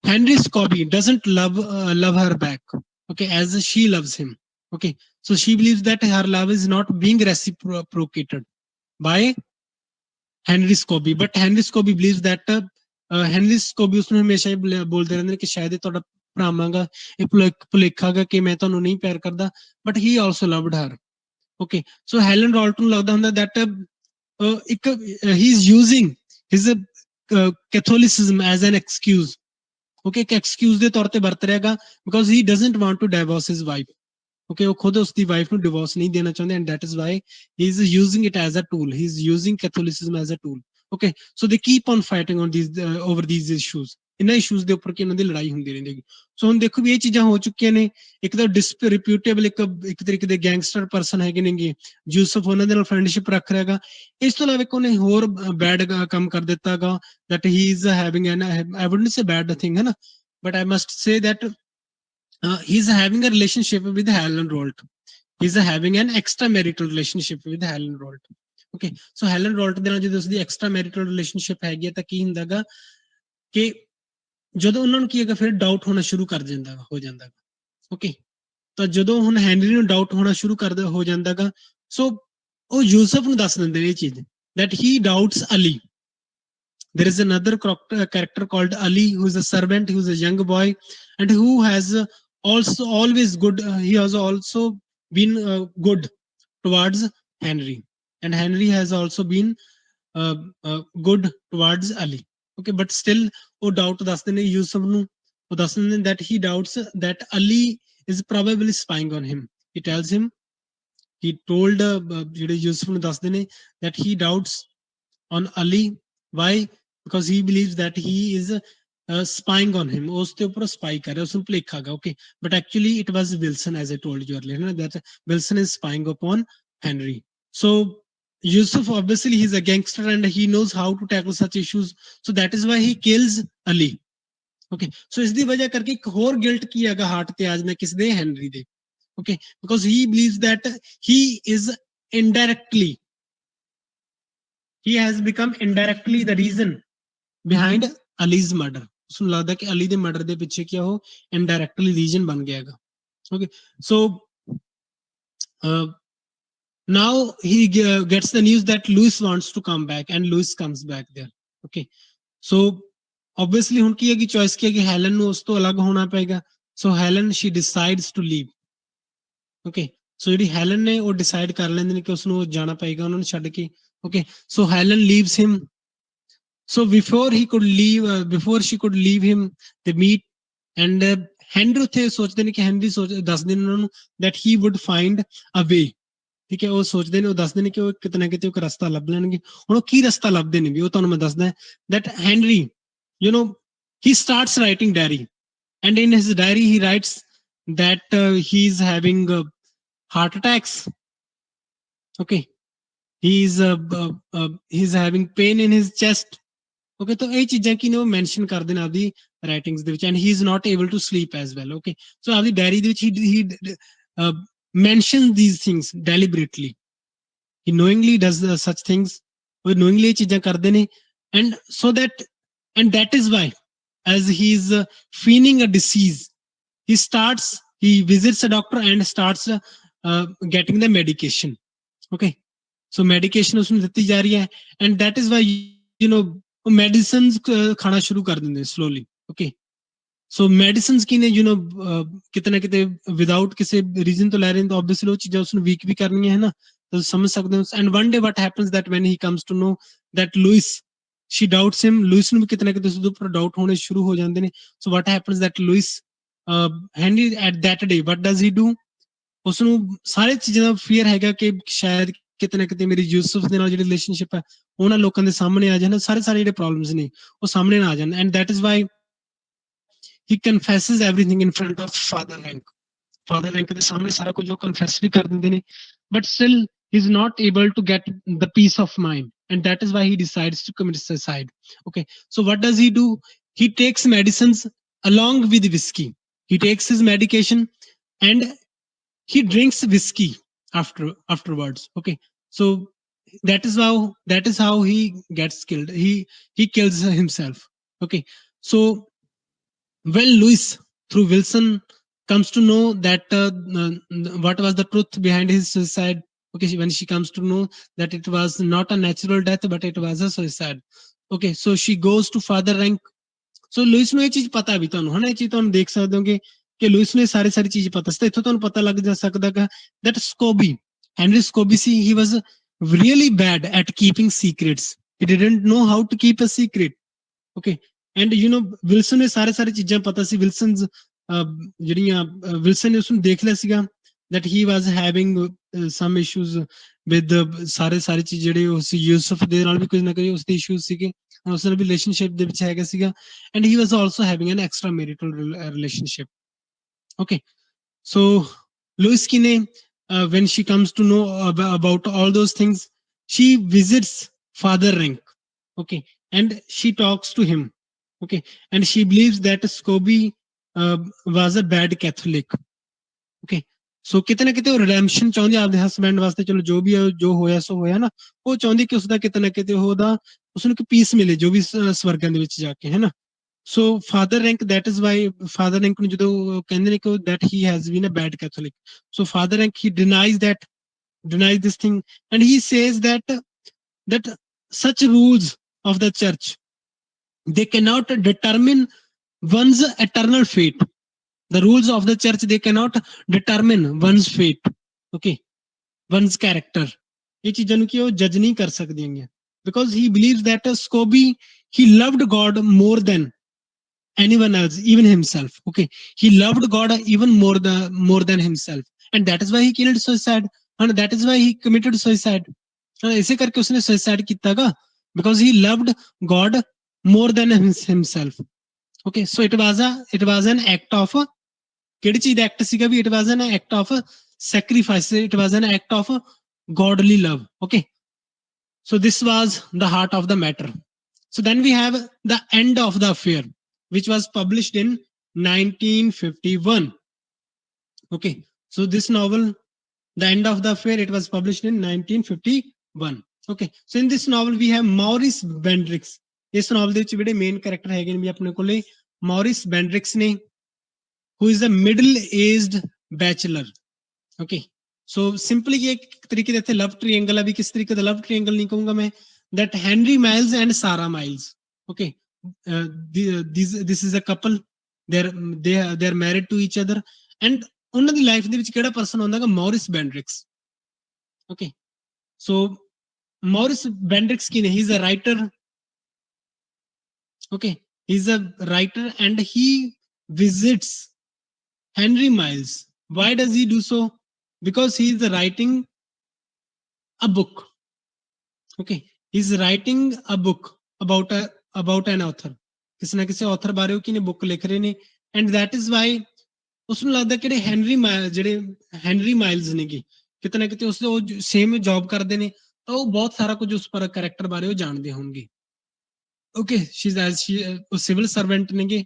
Speaker 1: Henry Scobie doesn't love her back, okay, as she loves him, okay, so she believes that her love is not being reciprocated by Henry Scobie, but Henry Scobie believes that Henry Scobie ਉਸਨੂੰ ਹਮੇਸ਼ਾ ਹੀ ਬੋਲਦੇ ਰਹਿੰਦੇ ਨੇ ਕਿ ਸ਼ਾਇਦ ਇਹ ਤੁਹਾਡਾ ਭਰਾਵਾਂਗਾ, ਇਹ ਭੁਲੇਖਾਗਾ ਕਿ ਮੈਂ ਤੁਹਾਨੂੰ ਨਹੀਂ ਪਿਆਰ ਕਰਦਾ, but he also loved her. Okay, so Helen Rolt ਨੂੰ ਲੱਗਦਾ ਹੁੰਦਾ that ਇੱਕ he is using his Catholicism as an excuse, okay, ਇੱਕ excuse ਦੇ ਤੌਰ ਤੇ ਵਰਤ ਰਿਹਾਗਾ because he doesn't want to divorce his wife, okay, ਉਹ ਖੁਦ ਉਸਦੀ ਵਾਈਫ ਨੂੰ ਡਿਵੋਰਸ ਨਹੀਂ ਦੇਣਾ ਚਾਹੁੰਦੇ, and that is why he is using it as a tool, he is using Catholicism as a tool, okay, so they keep on fighting on these over these issues, ਇਹਨਾਂ issues ਦੇ ਉੱਪਰ ਕਿ ਇਹਨਾਂ ਦੀ ਲੜਾਈ ਹੁੰਦੀ ਰਹਿੰਦੀ ਹੈ। ਸੋ ਹੁਣ ਦੇਖੋ ਵੀ ਇਹ ਚੀਜ਼ਾਂ ਹੋ ਚੁੱਕੀਆਂ ਨੇ, ਇੱਕ ਤਾਂ ਡਿਸਰਿਪਿਊਟੇਬਲ ਇੱਕ ਤਰੀਕੇ ਦੇ ਗੈਂਗਸਟਰ ਪਰਸਨ ਹੈਗੇ ਨੇਗੇ, ਯੂਸਫ ਉਹਨਾਂ ਦੇ ਨਾਲ ਫਰੈਂਡਸ਼ਿਪ ਰੱਖ ਰਿਹਾਗਾ, ਇਸ ਤੋਂ ਇਲਾਵਾ ਇੱਕ ਉਹਨੇ ਹੋਰ ਬੈਡ ਕੰਮ ਕਰ ਦਿੱਤਾਗਾ, that he is having an, I wouldn't say bad thing ਹੈ ਨਾ, but I must say that he's having a relationship with Helen Rolt. He's having an extramarital relationship with Helen Rolt. Okay, so Helen Rolt ਦੇ ਨਾਲ ਜਦੋਂ ਉਸਦੀ extramarital relationship ਹੈਗੀ ਤਾਂ ਕੀ ਹੁੰਦਾਗਾ ਕਿ ਜਦੋਂ ਉਹਨਾਂ ਨੂੰ ਕੀ ਹੈਗਾ ਫਿਰ ਡਾਊਟ ਹੋਣਾ ਸ਼ੁਰੂ ਕਰ ਜਾਂਦਾ ਹੋ ਜਾਂਦਾਗਾ। ਓਕੇ, ਤਾਂ ਜਦੋਂ ਹੁਣ ਹੈਨਰੀ ਨੂੰ ਡਾਊਟ ਹੋਣਾ ਸ਼ੁਰੂ ਕਰ ਹੋ ਜਾਂਦਾਗਾ, ਸੋ ਉਹ ਯੂਸਫ ਨੂੰ ਦੱਸ ਦਿੰਦੇ ਨੇ ਇਹ ਚੀਜ਼ that he doubts Ali. There is another character called Ali, who is a servant, who is a young boy, and who has also always good. He has also been good towards Henry, and Henry has also been good towards Ali. Okay, but still, oh doubt ਦੱਸਦੇ ਨੇ ਯੂਸਫ ਨੂੰ, ਉਹ ਦੱਸਦੇ ਨੇ that he doubts that Ali is probably spying on him. He tells him, he told ਜਿਹੜੇ ਯੂਸਫ ਨੂੰ ਦੱਸਦੇ ਨੇ that he doubts on Ali. Why? Because he believes that he is spying on him. ਉਸ ਤੇ ਉੱਪਰ spy ਕਰ ਰਿਹਾ, ਉਸ ਨੂੰ ਭੁਲੇਖਾਗਾ। Okay, but actually it was Wilson, as I told you earlier, that Wilson is spying upon Henry. So Yusuf, obviously he's a gangster and he knows how to tackle such issues, so that is why he kills Ali. Okay, so ਇਸ ਦੀ ਵਜ੍ਹਾ ਕਰਕੇ ਇੱਕ ਹੋਰ guilt ਕੀ ਹੈਗਾ heart ਤੇ ਅੱਜ ਮੈਂ ਕਿਸ ਦੇ, ਹੈਨਰੀ ਦੇ। Okay, because he believes that he is indirectly, he has become indirectly the reason behind Ali's murder. ਉਸਨੂੰ ਲੱਗਦਾ ਕਿ ਅਲੀ ਦੇ ਮਰਡਰ ਦੇ ਪਿੱਛੇ ਕੀ ਉਹ indirectly ਰੀਜ਼ਨ ਬਣ ਗਿਆ ਹੈਗਾ। Okay, so now he gets the news that Louis wants to come back, and Louis comes back there. Okay, so obviously ਹੁਣ ਕੀ ਹੈਗੀ ਚੋਇਸ ਕੀ ਹੈਗੀ, ਹੈਲਨ ਨੂੰ ਉਸ ਤੋਂ ਅਲੱਗ ਹੋਣਾ ਪਏਗਾ। So Helen, she decides to leave. Okay, so ਜਿਹੜੀ ਹੈਲਨ ਨੇ ਉਹ ਡਿਸਾਈਡ ਕਰ ਲੈਂਦੇ ਨੇ ਕਿ ਉਸਨੂੰ ਜਾਣਾ ਪਏਗਾ ਉਹਨਾਂ ਨੂੰ ਛੱਡ ਕੇ। Okay, so Helen leaves him. So before he could leave, before she could leave him, they meet, and Henry ਉੱਥੇ ਸੋਚਦੇ ਨੇ ਕਿ ਹੈਨਰੀ ਦੱਸਦੇ ਨੇ ਉਹਨਾਂ ਨੂੰ that he would find a way. ਠੀਕ ਹੈ, ਉਹ ਸੋਚਦੇ ਨੇ, ਉਹ ਦੱਸਦੇ ਨੇ ਕਿ ਉਹ ਕਿਤੇ ਨਾ ਕਿਤੇ ਇੱਕ ਰਸਤਾ ਲੱਭ ਲੈਣਗੇ। ਹੁਣ ਉਹ ਕੀ ਰਸਤਾ ਲੱਭਦੇ ਨੇ ਵੀ ਉਹ ਤੁਹਾਨੂੰ ਮੈਂ ਦੱਸਦਾ that Henry, you know, he starts writing diary, and in his diary he writes that he's having heart attacks. Okay, he's having pain in his chest, okay ਤਾਂ ਇਹ ਚੀਜ਼ਾਂ ਕੀ ਨੇ ਉਹ ਮੈਂਸ਼ਨ ਕਰਦੇ ਨੇ ਆਪਦੀ ਰਾਈਟਿੰਗਸ ਦੇ ਵਿੱਚ and he is not able to sleep as well okay so ਆਪਦੀ ਡਾਇਰੀ ਦੇ ਵਿੱਚ he mentions these things deliberately he knowingly does such things ਉਹ knowingly ਇਹ ਚੀਜ਼ਾਂ ਕਰਦੇ ਨੇ and so that is why as he is feigning a disease he visits a doctor and starts getting the medication okay so medication ਉਸਨੂੰ ਦਿੱਤੀ ਜਾ ਰਹੀ ਹੈ and that is why medicines ਖਾਣਾ ਸ਼ੁਰੂ ਕਰ ਦਿੰਦੇ slowly okay ਸੋ ਮੈਡੀਸਿਨਸ ਕੀ ਨੇ ਕਿਤੇ ਨਾ ਕਿਤੇ ਵਿਦਆਊਟ ਕਿਸੇ ਰੀਜ਼ਨ ਤੋਂ ਲੈ ਰਹੇ ਨੇ ਤਾਂ ਆਬਵੀਅਸਲੀ ਉਹ ਚੀਜ਼ਾਂ ਉਸਨੂੰ ਵੀਕ ਵੀ ਕਰਨੀਆਂ ਹੈ ਨਾ ਤੁਸੀਂ ਸਮਝ ਸਕਦੇ ਹੋ and one day what happens that when he comes to know that Louise she doubts him Louise ਨੂੰ ਵੀ ਕਿਤੇ ਨਾ ਕਿਤੇ ਉਸਦੇ ਉੱਪਰ ਡਾਊਟ ਹੋਣੇ ਸ਼ੁਰੂ ਹੋ ਜਾਂਦੇ ਨੇ so what happens that Louis Henry at that day what does he do ਉਸਨੂੰ ਸਾਰੇ ਚੀਜ਼ਾਂ ਦਾ ਫੀਅਰ ਹੈਗਾ ਕਿ ਸ਼ਾਇਦ ਕਿਤੇ ਨਾ ਕਿਤੇ ਮੇਰੀ ਯੂਸਫ ਦੇ ਨਾਲ ਜਿਹੜੀ ਰਿਲੇਸ਼ਨਸ਼ਿਪ ਹੈ ਉਹਨਾਂ ਲੋਕਾਂ ਦੇ ਸਾਹਮਣੇ ਆ ਜਾਣ ਸਾਰੇ ਸਾਰੇ ਜਿਹੜੇ ਪ੍ਰੋਬਲਮਸ ਨੇ ਉਹ ਸਾਹਮਣੇ ਨਾ ਆ ਜਾਣ and that is Y he confesses everything in front of father rank ਦੇ ਸਾਹਮਣੇ ਸਾਰਾ ਕੁਝ ਉਹ ਕਨਫੈਸ ਵੀ ਕਰ ਦਿੰਦੇ ਨੇ but still he's not able to get the peace of mind and that is why he decides to commit suicide okay so what does he do he takes medicines along with whiskey he takes his medication and he drinks whiskey afterwards okay so that is how he gets killed he kills himself okay so when Lewis, through Wilson, comes to know that what was the truth behind his suicide, okay, when she comes to know that it was not a natural death, but it was a suicide. Okay, so she goes to father rank. So Louis ਨੂੰ ਇਹ ਚੀਜ਼ ਪਤਾ ਵੀ ਤੁਹਾਨੂੰ ਹਨਾ ਇਹ ਚੀਜ਼ ਤੁਹਾਨੂੰ ਦੇਖ ਸਕਦੇ ਹੋਗੇ ਕਿ ਲੂਇਸ ਨੂੰ ਇਹ ਸਾਰੀ ਚੀਜ਼ ਪਤਾ ਸੀ ਤਾਂ ਇੱਥੋਂ ਤੁਹਾਨੂੰ ਪਤਾ ਲੱਗ ਜਾ ਸਕਦਾ ਕਿ that Scobie, Henry Scobie C he was really bad at keeping secrets. He didn't know how to keep a secret. Okay, and Wilson ਨੇ ਸਾਰੇ ਚੀਜ਼ਾਂ ਪਤਾ ਸੀ ਵਿਲਸਨ ਜਿਹੜੀਆਂ ਵਿਲਸਨ ਨੇ ਉਸਨੂੰ ਦੇਖ ਲਿਆ ਸੀਗਾ that he was having some issues with ਸਾਰੇ ਚੀਜ਼ ਜਿਹੜੇ ਉਸ ਯੂਸਫ ਦੇ ਨਾਲ ਵੀ ਕੁਝ ਨਾ ਕੁਝ ਉਸਦੇ ਇਸ਼ੂਜ਼ ਸੀਗੇ ਉਸ ਨਾਲ ਵੀ ਰਿਲੇਸ਼ਨਸ਼ਿਪ ਦੇ ਵਿੱਚ ਹੈਗਾ ਸੀਗਾ and he was also having an extramarital relationship okay so Louis Kine when she comes to know about all those things she visits father rank okay and she talks to him okay and she believes that Scobie was a bad Catholic okay ਸੋ ਕਿਤੇ ਨਾ ਕਿਤੇ ਉਹ redemption ਚਾਹੁੰਦੀ ਆਪਦੇ husband ਵਾਸਤੇ ਚਲੋ ਜੋ ਵੀ ਜੋ ਹੋਇਆ ਸੋ ਹੋਇਆ ਨਾ ਉਹ ਚਾਹੁੰਦੀ ਕਿ ਉਸਦਾ ਕਿਤੇ ਨਾ ਕਿਤੇ ਉਹਦਾ ਉਸਨੂੰ ਇੱਕ ਪੀਸ ਮਿਲੇ ਜੋ ਵੀ ਸਵਰਗਾਂ ਦੇ ਵਿੱਚ ਜਾ ਕੇ ਹੈ ਨਾ so father Rank that is why father Rank ਨੂੰ ਜਦੋਂ ਕਹਿੰਦੇ ਨੇ ਕਿ that he has been a bad Catholic so father Rank he denies this thing and he says that such rules of the church they cannot determine one's eternal fate the rules of the church they cannot determine one's fate okay one's character ਇਹ ਚੀਜ਼ਾਂ ਨੂੰ ਕਿ ਉਹ ਜੱਜ ਨਹੀਂ ਕਰ ਸਕਦੀਆਂ because he believes that Scobie he loved God more than anyone else even himself okay he loved God even more than himself and that is why he killed suicide and that is why he committed suicide ਇਸੇ ਕਰਕੇ ਉਸਨੇ suicide ਕੀਤਾਗਾ because he loved God more than himself okay so it was an act of ਕਿਹੜੀ ਚੀਜ਼ ਦਾ act ਸੀਗਾ ਵੀ it was an act of sacrifice it was an act of godly love okay so this was the heart of the matter so then we have the end of the affair which was published in 1951 okay so this novel the end of the affair it was published in 1951 okay so in this novel we have Maurice Bendrix ਇਸ novel ਦੇ ਵਿੱਚ ਜਿਹੜੇ main character ਹੈਗੇ ਨੇ ਵੀ ਆਪਣੇ ਕੋਲੇ Maurice Bendrix ਨੇ who is a middle-aged bachelor. Okay. So simply ये एक तरीके से love triangle अभी किस तरीके से love triangle नहीं कहूँगा मैं that Henry Miles and Sarah Miles. Okay. This is a couple. They're married to each other and ਉਹਨਾਂ ਦੀ ਲਾਈਫ ਦੇ ਵਿੱਚ ਕਿਹੜਾ ਪਰਸਨ ਹੁੰਦਾ ਹੈ Maurice Bendrix okay so Maurice Bendrix ਕੀ ਨੇ he is a writer okay he is a writer and he visits Henry Miles. Why does he do so? Because he is writing a book. Okay, he's writing a book about an author. ਕਿਸੇ ਨਾ ਕਿਸੇ author ਬਾਰੇ ਉਹ ਕਿਨੇ book ਲਿਖ ਰਹੇ ਨੇ and that is why ਉਸਨੂੰ ਲੱਗਦਾ ਕਿ ਜਿਹੜੇ ਹੈਨਰੀ ਮਾਈਲਸ ਨੇਗੇ ਕਿਤੇ ਨਾ ਕਿਤੇ ਉਸ ਉਹ ਸੇਮ ਜੌਬ ਕਰਦੇ ਨੇ ਤਾਂ ਉਹ ਬਹੁਤ ਸਾਰਾ ਕੁਝ ਉਸ ਪਰ ਕੈਰੈਕਟਰ ਬਾਰੇ ਉਹ ਜਾਣਦੇ ਹੋਣਗੇ ਓਕੇ ਸ਼ੀ ਉਹ ਸਿਵਲ ਸਰਵੈਂਟ ਨੇਗੇ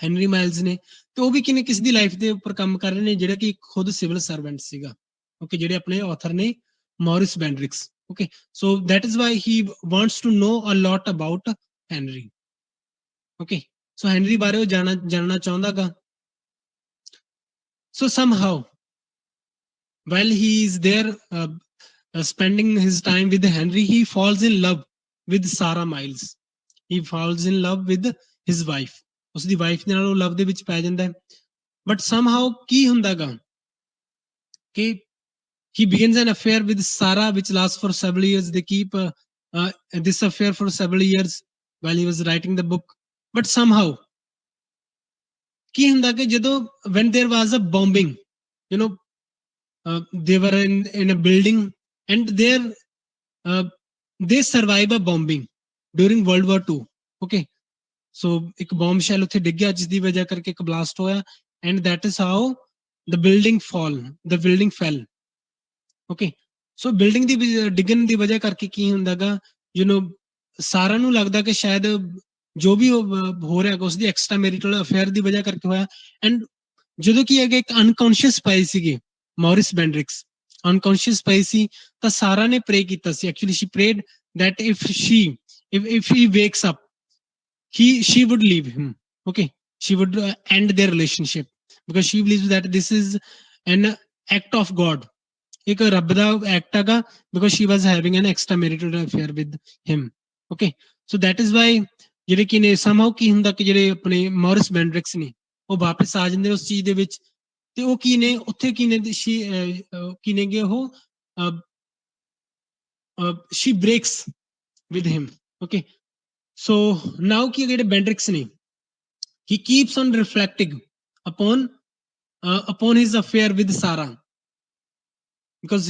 Speaker 1: ਹੈਨਰੀ ਮਾਈਲਸ ਨੇ, ਤੇ ਉਹ ਵੀ ਕਿਨੇ ਕਿਸ ਦੀ ਲਾਈਫ ਦੇ ਉੱਪਰ ਕੰਮ ਕਰ ਰਹੇ ਨੇ ਜਿਹੜਾ ਕਿ ਖੁਦ ਸਿਵਲ ਸਰਵੈਂਟ ਸੀਗਾ। ਓਕੇ ਜਿਹੜੇ ਆਪਣੇ ਆਥਰ ਨੇ Maurice Bendrix. Okay so that is why he wants to know a lot about Henry. Okay so Henry ਬਾਰੇ ਉਹ ਜਾਣਨਾ ਚਾਹੁੰਦਾਗਾ। So somehow while he is there spending his time with Henry, he falls in love with Sarah Miles. He falls in love with his wife. ਉਸਦੀ wife ਦੇ ਨਾਲ ਉਹ ਲਵ ਦੇ ਵਿੱਚ ਪੈ ਜਾਂਦਾ ਹੈ। ਬਟ somehow ਕੀ ਹੁੰਦਾਗਾ ਕਿ he begins an affair with Sarah, which lasts for several years. They keep this affair for several years while he was writing the book. But somehow, ਕੀ ਹੁੰਦਾ ਕਿ ਜਦੋਂ when there was a bombing, you know, they were in a building and there uh, they survive a bombing during World War II. Okay, so ਇੱਕ bomb shell ਉੱਥੇ ਡਿੱਗਿਆ ਜਿਸ ਦੀ ਵਜ੍ਹਾ ਕਰਕੇ ਇੱਕ blast ਹੋਇਆ and that is how the building fell. Okay so building ਦੀ ਡਿੱਗਣ ਦੀ ਵਜ੍ਹਾ ਕਰਕੇ ਕੀ ਹੁੰਦਾਗਾ ਸਾਰਿਆਂ ਨੂੰ ਲੱਗਦਾ ਕਿ ਸ਼ਾਇਦ ਜੋ ਵੀ ਹੋ ਰਿਹਾ ਉਸਦੀ ਐਕਸਟਰਾ ਮੈਰਿਟਲ ਅਫੇਅਰ ਦੀ ਵਜ੍ਹਾ ਕਰਕੇ ਹੋਇਆ। ਐਂਡ ਜਦੋਂ ਕੀ ਹੈਗਾ ਇੱਕ ਅਨਕੌਂਸ਼ੀਅਸ ਪਏ ਸੀਗੇ ਮੌਰਿਸ ਬੈਂਡਰਿਕਸ ਅਨਕੌਂਸ਼ੀਅਸ ਪਏ ਸੀ ਤਾਂ ਸਾਰਾ ਨੇ ਪ੍ਰੇ ਕੀਤਾ ਸੀ। Actually she prayed that if he wakes up she would leave him. Okay, she would end their relationship because she believes that this is an act of God. ਇੱਕ ਰੱਬ ਦਾ act ਹੈਗਾ because Shri was having N extra marital affair with him. Okay so that is Y ਜਿਹੜੇ ਕੀ ਨੇ ਸਮਹਾਉ ਕੀ ਹੁੰਦਾ ਕਿ ਜਿਹੜੇ ਆਪਣੇ Morris ਬੈਂਡਰਿਕਸ ਨੇ ਉਹ ਵਾਪਸ ਆ ਜਾਂਦੇ ਉਸ ਚੀਜ਼ ਦੇ ਵਿੱਚ ਤੇ ਉਹ ਕੀ ਨੇ ਉੱਥੇ ਕੀ ਨੇ ਕੀ ਨੇਗੇ ਉਹ she breaks with him. Okay so now ਕੀ ਜਿਹੜੇ ਬੈਂਡਰਿਕਸ ਨੇ he keeps on reflecting upon his affair with Sarah because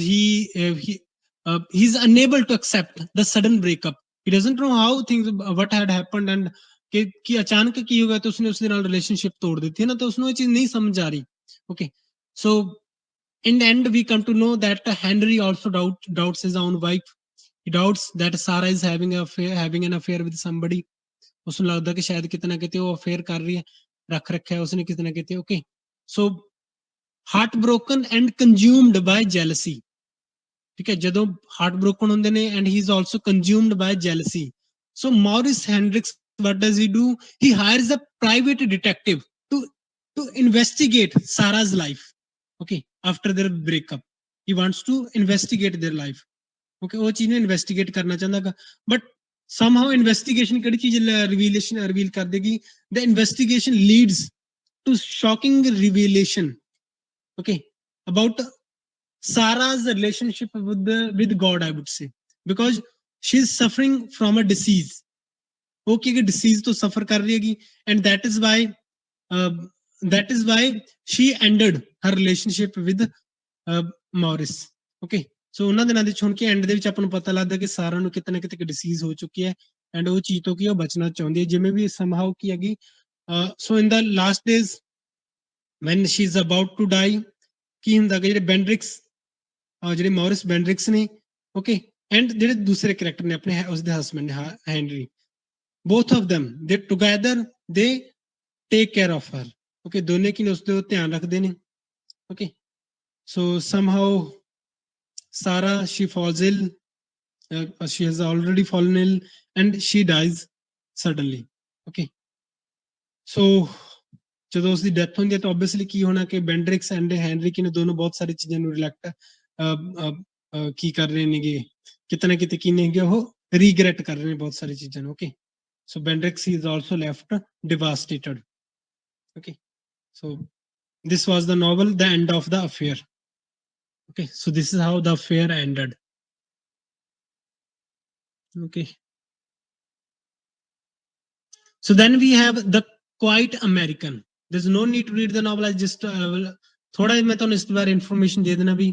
Speaker 1: he's unable to accept the sudden breakup. He doesn't know how things what had happened and कि अचानक की होगा तो उसने उसके नाल रिलेशनशिप तोड़ दी थी ना तो उसने वो चीज नहीं समझ आ रही। Okay so in the end we come to know that Henry also doubts his own wife. He doubts that Sarah is having an affair with somebody. ਉਸਨੂੰ ਲੱਗਦਾ ਕਿ ਸ਼ਾਇਦ ਕਿਤੇ ਨਾ ਕਿਤੇ ਉਹ ਅਫੇਅਰ ਕਰ ਰਹੀ ਹੈ ਰੱਖ ਰੱਖਿਆ ਉਸਨੇ ਕਿਤੇ ਨਾ ਕਿਤੇ। Okay so heartbroken and consumed by jealousy. ਠੀਕ ਹੈ ਜਦੋਂ ਹਾਰਟ ਬ੍ਰੋਕਨ ਹੁੰਦੇ ਨੇ and he is also consumed ਬਾय jealousy. So Maurice Hendricks, what does he do? He hires a private detective to to investigate Sarah's life. Okay, after their breakup, he wants to investigate their life. Okay, ਉਹ ਚੀਜ਼ ਨੂੰ investigate ਕਰਨਾ ਚਾਹੁੰਦਾਗਾ but somehow investigation ਕਿਹੜੀ ਚੀਜ਼ reveal ਕਰ ਦੇਗੀ? The investigation leads to shocking revelation. Okay, about Sarah's relationship with God, I would say, because she's suffering from a disease. वो की disease तो suffer कर रही हैगी and uh, that is why she ended her relationship with Morris. Okay, ਸੋ ਉਹਨਾਂ ਦਿਨਾਂ ਦੇ ਸੁਣ ਕੇ ਐਂਡ ਦੇ ਵਿੱਚ ਆਪਾਂ ਨੂੰ ਪਤਾ ਲੱਗਦਾ ਕਿ ਸਾਰਾ ਨੂੰ ਕਿਤੇ ਨਾ ਕਿਤੇ ਡਿਸੀਜ਼ ਹੋ ਚੁੱਕੀ ਹੈ ਐਂਡ ਉਹ ਚੀਜ਼ ਤੋਂ ਕੀ ਉਹ ਬਚਣਾ ਚਾਹੁੰਦੀ ਹੈ ਜਿਵੇਂ ਵੀ somehow ਕੀ ਹੈਗੀ। So in the last days when she is about to die ਕੀ ਹੁੰਦਾ ਕਿ ਜਿਹੜੇ ਬੈਂਡਰਿਕਸ ਜਿਹੜੇ ਮੌਰਿਸ ਬੈਂਡਰਿਕਸ ਨੇ ਓਕੇ ਐਂਡ ਜਿਹੜੇ ਦੂਸਰੇ ਕਰੈਕਟਰ ਨੇ ਆਪਣੇ ਉਸਦੇ ਹਸਬੈਂਡ ਨੇ Henry both of them they together they take care of her. Okay, ਦੋਨੇ ਕੀ ਨੇ ਉਸਦੇ ਧਿਆਨ ਰੱਖਦੇ ਨੇ। Okay, so somehow Sarah she falls ill. She has already fallen ill and she dies suddenly. Okay, so ਜਦੋਂ ਉਸਦੀ death ਹੁੰਦੀ ਹੈ ਤਾਂ ਆਬਵੀਅਸਲੀ ਕੀ ਹੋਣਾ ਕਿ ਬੈਂਡਰਿਕਸ ਐਂਡ ਹੈਨਰੀ ਕੀ ਨੇ ਦੋਨੋਂ ਬਹੁਤ ਸਾਰੀ ਚੀਜ਼ਾਂ ਨੂੰ ਰਿਲੈਕਟ ਕੀ ਕਰ ਰਹੇ ਨੇਗੇ ਕਿਤੇ ਨਾ ਕਿਤੇ ਕੀ ਨੇਗੇ ਉਹ ਰੀਗਰੈਟ ਕਰ ਰਹੇ ਨੇ ਬਹੁਤ ਸਾਰੀ ਚੀਜ਼ਾਂ ਨੂੰ। Okay so Bendrix is also left devastated. Okay so this was the novel The End of the Affair. Okay, so this is how the affair ended. Okay, so then we have The Quiet American. There's no need to read the novel. I just थोड़ा मैं तो इस बार information दे देना भी।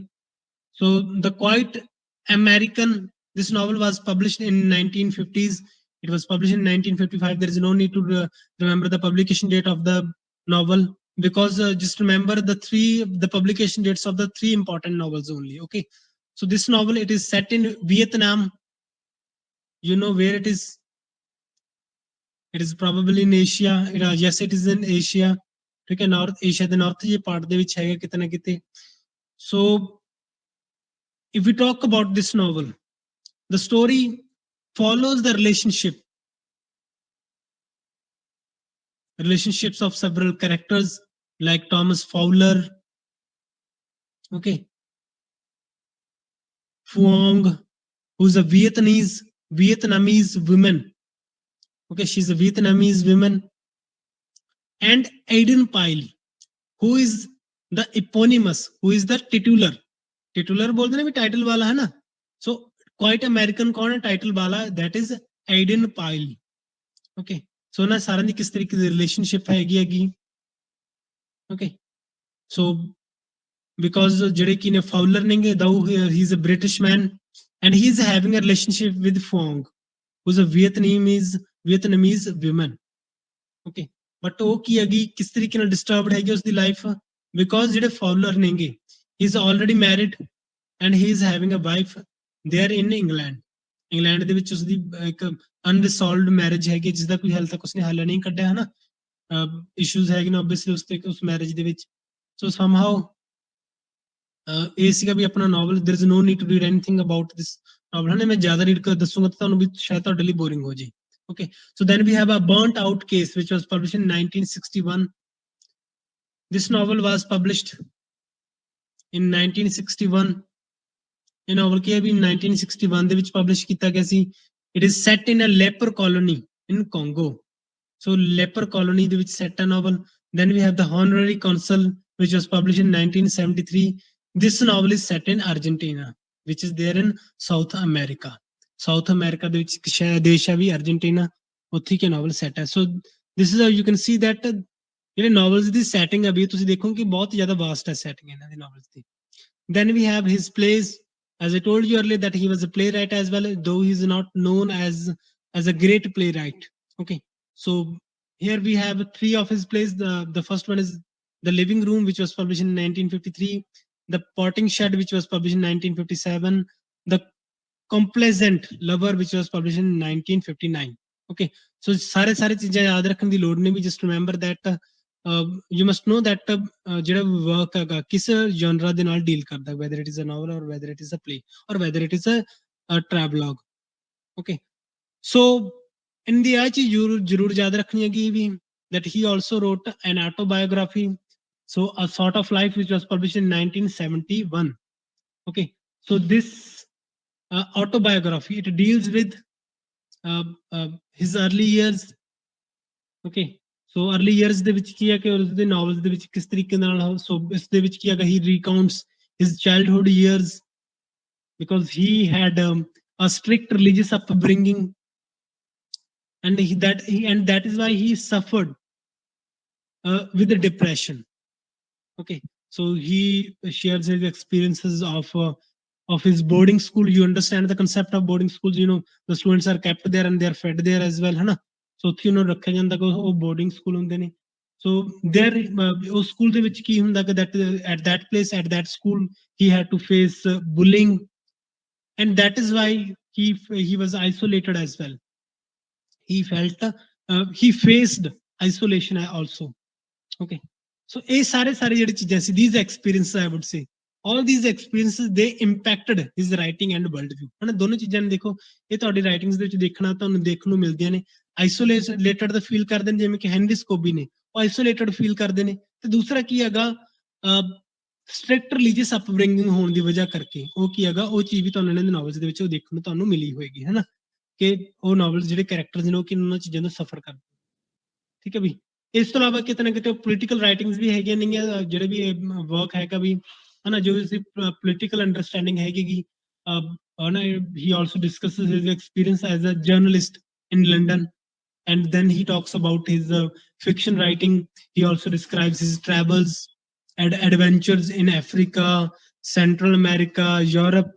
Speaker 1: So The Quiet American, this novel was published in 1950s. It was published in 1955. There is no need to remember the publication date of the novel because just remember the publication dates of the three important novels only. Okay, so this novel it is set in Vietnam. You know where it is? It is probably in Asia. Yes, it is in Asia. ठीक है, north Asia ਦੇ north ਜੇ part ਦੇ ਵਿੱਚ ਹੈਗਾ ਕਿਤੇ ਨਾ ਕਿਤੇ. So if we talk about this novel, the story follows the relationships of several characters like Thomas Fowler, okay, Phuong, who's a Vietnamese woman. Okay, she's a Vietnamese woman, and Aiden Pyle, who is the eponymous, who is the titular. Titular बोलते ना भी title वाला है ना. So quite American कौन है title वाला? That is Aiden Pyle. Okay. So ना सारा दी किस तरीके की relationship हैगी. Okay. So because ਜਿਹੜੇ ਕੀ ਨੇ Fowler ਨੇ, though he's a British man, and he's having a relationship with Phuong, who's a Vietnamese woman. Okay. But ਉਹ ਕੀ ਹੈਗੀ, ਕਿਸ ਤਰੀਕੇ ਨਾਲ disturbed ਹੈਗੀ ਉਸਦੀ life, because ਜਿਹੜੇ Fowler ਨੇਗੇ, he's already married and he is having a wife there in England. England ਦੇ ਵਿੱਚ ਉਸਦੀ ਇੱਕ ਅਨਰਿਸੋਲਵਡ ਮੈਰਿਜ ਹੈਗੀ, ਜਿਸ ਦਾ ਕੋਈ ਹਾਲੇ ਤੱਕ ਉਸਨੇ ਹੱਲ ਨਹੀਂ ਕੱਢਿਆ, ਹਨਾ. ਇਸ਼ੂਜ਼ ਹੈਗੇ ਨੇ ਓਬਵੀਅਸਲੀ ਉਸ ਮੈਰਿਜ ਦੇ ਵਿੱਚ. ਸੋ ਸਮਹਾਉ ਇਹ ਸੀਗਾ ਵੀ ਆਪਣਾ novel. There is no need to read anything about this novel, ਹਨਾ. ਮੈਂ ਜ਼ਿਆਦਾ ਰੀਡ ਕਰ ਦੱਸੂਗਾ ਤਾਂ ਤੁਹਾਨੂੰ ਵੀ ਸ਼ਾਇਦ ਤੁਹਾਡੇ ਲਈ ਬੋਰਿੰਗ ਹੋ ਜੇ. Okay, so then we have a burnt out case which was published in 1961. This novel was published in 1961. ਇਹ novel ਕੀ ਹੈ ਵੀ 1961 ਦੇ ਵਿੱਚ publish ਕੀਤਾ ਗਿਆ ਸੀ. It is set in a leper colony in Congo. So leper colony ਦੇ ਵਿੱਚ set a novel. Then we have the Honorary Consul which was published in 1973. This novel is set in Argentina, which is there in South America. South America ਦੇ ਵਿੱਚ ਇੱਕ ਦੇਸ਼ ਹੈ ਵੀ Argentina, ਉੱਥੇ ਕੀ novel set ਹੈ. So this is how you can see that ਜਿਹੜੇ novels ਦੀ setting ਹੈ ਵੀ ਤੁਸੀਂ ਦੇਖੋ ਕਿ ਬਹੁਤ ਜ਼ਿਆਦਾ vast ਹੈ setting ਇਹਨਾਂ ਦੀ novels the. Then we have his plays. As I told you earlier that he was a playwright as well, though he is not known as a great playwright. Okay, so here we have three of his plays. The first one is The Living Room, which was published in 1953. The Potting Shed, which was published in 1957. The Complacent Lover, which was published in 1959. Okay, so सारे चीजें याद रखने की लोड़ नहीं भी. Just remember that you must know that ਜਿਹੜਾ work ਹੈਗਾ ਕਿਸ genre ਦੇ ਨਾਲ deal ਕਰਦਾ, whether it is a novel or whether it is a play or whether it is a travelogue. Okay, so in the ਆ ਚੀਜ਼ ਜ਼ਰੂਰ ਯਾਦ ਰੱਖਣੀ ਹੈਗੀ ਵੀ that he also wrote an autobiography, so A Sort of Life, which was published in 1971. Okay, so this autobiography, it deals with his early years. Okay, so early years ਦੇ ਵਿੱਚ ਕੀ ਹੈ ਕਿ ਉਸਦੇ novels ਦੇ ਵਿੱਚ ਕਿਸ ਤਰੀਕੇ ਨਾਲ, so ਇਸ ਦੇ ਵਿੱਚ ਕੀ ਹੈਗਾ, he recounts his childhood years because he had a strict religious upbringing, and that is why he suffered with the depression. Okay, so he shares his experiences of his boarding school. You understand the concept of boarding schools, you know, the students are kept there and they are fed there as well, है ना. So ਉੱਥੇ ਉਹਨੂੰ ਰੱਖਿਆ ਜਾਂਦਾ ਕਿ ਉਹ boarding school ਹੁੰਦੇ ਨੇ. So there ਉਸ school ਦੇ ਵਿੱਚ ਕੀ ਹੁੰਦਾ ਕਿ that at that place, at that school, he had to face bullying, and that is why he was isolated as well. He felt he faced isolation also. Okay, so ਇਹ ਸਾਰੇ ਜਿਹੜੀ ਚੀਜ਼ਾਂ ਸੀ, these experiences, I would say, all these experiences, they impacted his writing and worldview, ਹੈ ਨਾ. ਦੋਨੋਂ ਚੀਜ਼ਾਂ ਨੇ ਦੇਖੋ, ਇਹ ਤੁਹਾਡੀ ਰਾਈਟਿੰਗਸ ਦੇ ਵਿੱਚ ਦੇਖਣਾ ਤੁਹਾਨੂੰ ਦੇਖਣ ਨੂੰ ਮਿਲਦੀਆਂ ਨੇ. ਆਈਸੋਲੇਟਡ ਦਾ ਫੀਲ ਕਰਦੇ ਨੇ, ਜਿਵੇਂ ਕਿ ਹੈਨਰੀ ਸਕੋਬੀ ਨੇ, ਉਹ ਆਈਸੋਲੇਟਡ ਫੀਲ ਕਰਦੇ ਨੇ. ਤੇ ਦੂਸਰਾ ਕੀ ਹੈਗਾ, ਸਟ੍ਰਿਕਟ ਰਿਲੀਜੀਅਸ ਅਪਬ੍ਰਿੰਗਿੰਗ ਹੋਣ ਦੀ ਵਜ੍ਹਾ ਕਰਕੇ ਉਹ ਕੀ ਹੈਗਾ, ਉਹ ਚੀਜ਼ ਵੀ ਤੁਹਾਨੂੰ ਇਹਨਾਂ ਦੇ ਨੋਵਲਸ ਦੇ ਵਿੱਚ ਉਹ ਦੇਖਣ ਨੂੰ ਤੁਹਾਨੂੰ ਮਿਲੀ ਹੋਏਗੀ, ਹੈ ਨਾ, ਕਿ ਉਹ ਨੋਵਲਸ ਜਿਹੜੇ ਕੈਰੈਕਟਰਸ ਨੇ ਉਹ ਕਿੰਨਾਂ ਉਹਨਾਂ ਚੀਜ਼ਾਂ ਤੋਂ ਸਫਰ ਕਰਦੇ. ਠੀਕ ਹੈ ਵੀ. ਇਸ ਤੋਂ ਇਲਾਵਾ ਕਿਤੇ ਨਾ ਕਿਤੇ ਪੋਲੀਟੀਕਲ ਰਾਈਟਿੰਗਸ ਵੀ ਹੈਗੀਆਂ ਨੇਗੀਆਂ, ਜਿਹੜੇ ਵੀ ਵਰਕ ਹੈਗਾ ਵੀ, ਹਨਾ, ਜੋ ਇਸਦੀ ਪੋਲੀਟੀਕਲ ਅੰਡਰਸਟੈਂਡਿੰਗ ਹੈਗੀ, ਹਨਾ. he also discusses his experience as a journalist in London, and then he talks about his fiction writing. He also describes his travels and adventures in Africa, Central America, Europe,